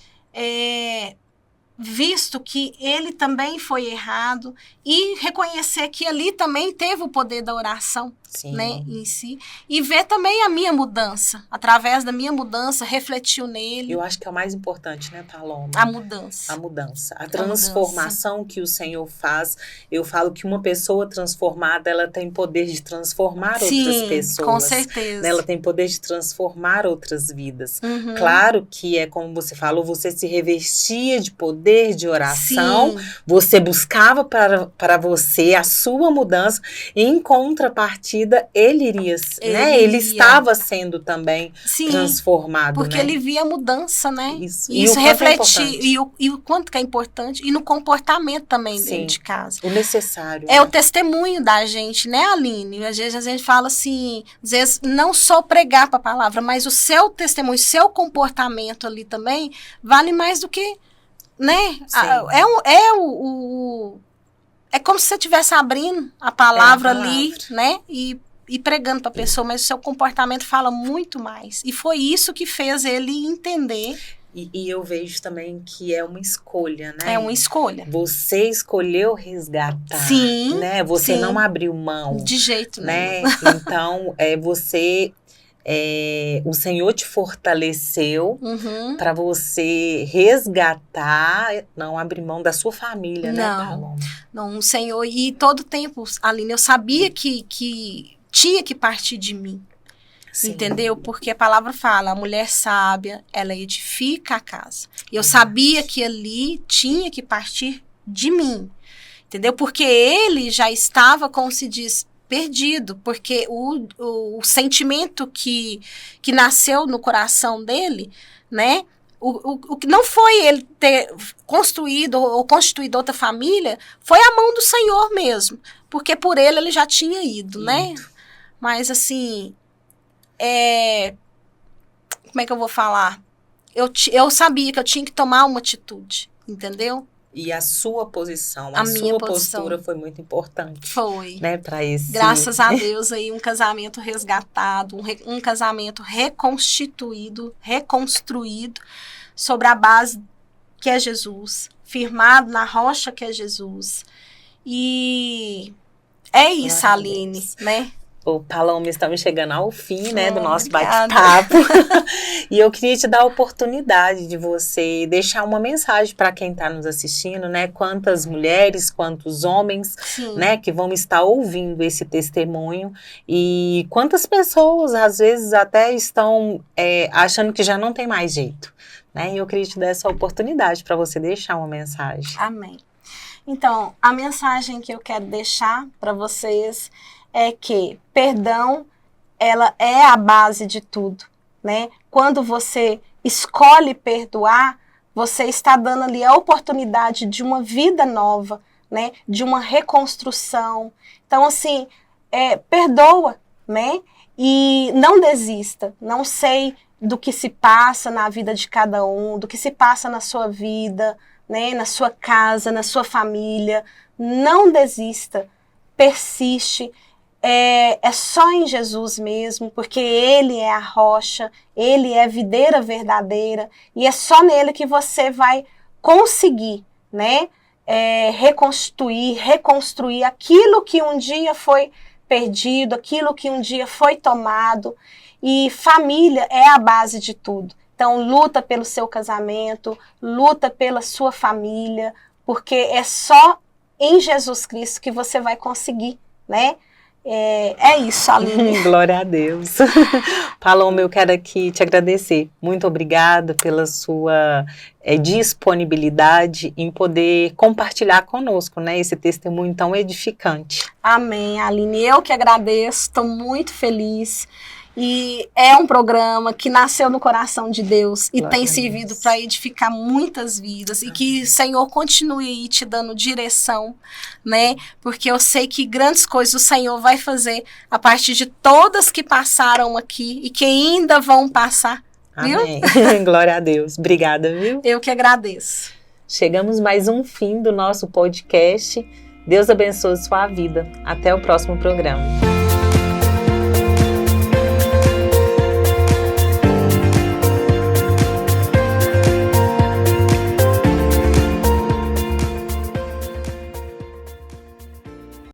visto que ele também foi errado, e reconhecer que ali também teve o poder da oração, né, em si, e ver também a minha mudança, através da minha mudança, refletiu nele. Eu acho que é o mais importante, né, Paloma? A mudança. A transformação que o Senhor faz. Eu falo que uma pessoa transformada, ela tem poder de transformar outras pessoas. Com certeza. Né? Ela tem poder de transformar outras vidas. Uhum. Claro que é como você falou, você se revestia de poder de oração, você buscava para você a sua mudança, e em contrapartida ele iria, né? Ele estava sendo também transformado, porque né? ele via a mudança, né? Isso refletir, e o quanto que é importante, e no comportamento também dentro de casa. O necessário. É, né? O testemunho da gente, né, Aline? Às vezes a gente fala assim, às vezes não só pregar para a palavra, mas o seu testemunho, o seu comportamento ali também vale mais do que né? Sim. É como se você estivesse abrindo a palavra ali, né? E pregando para a pessoa, mas o seu comportamento fala muito mais. E foi isso que fez ele entender. E eu vejo também que é uma escolha, né? É uma escolha. Você escolheu resgatar. Sim. Né? Você sim. não abriu mão. De jeito né? nenhum. Então, o Senhor te fortaleceu para você resgatar, não abrir mão da sua família, né, Paloma? Não, o Senhor, e todo tempo, Aline, eu sabia que tinha que partir de mim. Sim. Entendeu? Porque a palavra fala, a mulher sábia, ela edifica a casa. E eu sabia que ali tinha que partir de mim. Entendeu? Porque ele já estava, como se diz, perdido. Porque o sentimento que nasceu no coração dele, né? O que não foi ele ter construído ou constituído outra família, foi a mão do Senhor mesmo. Porque por ele já tinha ido, né? Mas assim, como é que eu vou falar? Eu sabia que eu tinha que tomar uma atitude, entendeu? E a sua posição, a sua postura foi muito importante. Foi. Né, para esse... Graças a Deus, aí, um casamento resgatado, um casamento reconstruído, sobre a base que é Jesus, firmado na rocha que é Jesus. E é isso, Aline, né? Ô, Paloma, estamos chegando ao fim, né, do nosso bate-papo. E eu queria te dar a oportunidade de você deixar uma mensagem para quem está nos assistindo, né? Quantas mulheres, quantos homens, né, que vão estar ouvindo esse testemunho. E quantas pessoas, às vezes, até estão achando que já não tem mais jeito. Né? E eu queria te dar essa oportunidade para você deixar uma mensagem. Amém. Então, a mensagem que eu quero deixar para vocês é que perdão, ela é a base de tudo, né? Quando você escolhe perdoar, você está dando ali a oportunidade de uma vida nova, né? De uma reconstrução. Então, assim, perdoa, né? E não desista. Não sei do que se passa na vida de cada um, do que se passa na sua vida, né? Na sua casa, na sua família. Não desista. Persiste. É só em Jesus mesmo, porque Ele é a rocha, Ele é a videira verdadeira, e é só nele que você vai conseguir, né, reconstruir aquilo que um dia foi perdido, aquilo que um dia foi tomado, e família é a base de tudo. Então, luta pelo seu casamento, luta pela sua família, porque é só em Jesus Cristo que você vai conseguir, né? É isso, Aline. Glória a Deus. Paloma, eu quero aqui te agradecer. Muito obrigada pela sua disponibilidade em poder compartilhar conosco, né, esse testemunho tão edificante. Amém, Aline. Eu que agradeço, estou muito feliz. E é um programa que nasceu no coração de Deus e tem servido para edificar muitas vidas. E que o Senhor continue aí te dando direção, né? Porque eu sei que grandes coisas o Senhor vai fazer a partir de todas que passaram aqui e que ainda vão passar. Amém. Glória a Deus. Obrigada, viu? Eu que agradeço. Chegamos mais um fim do nosso podcast. Deus abençoe sua vida. Até o próximo programa.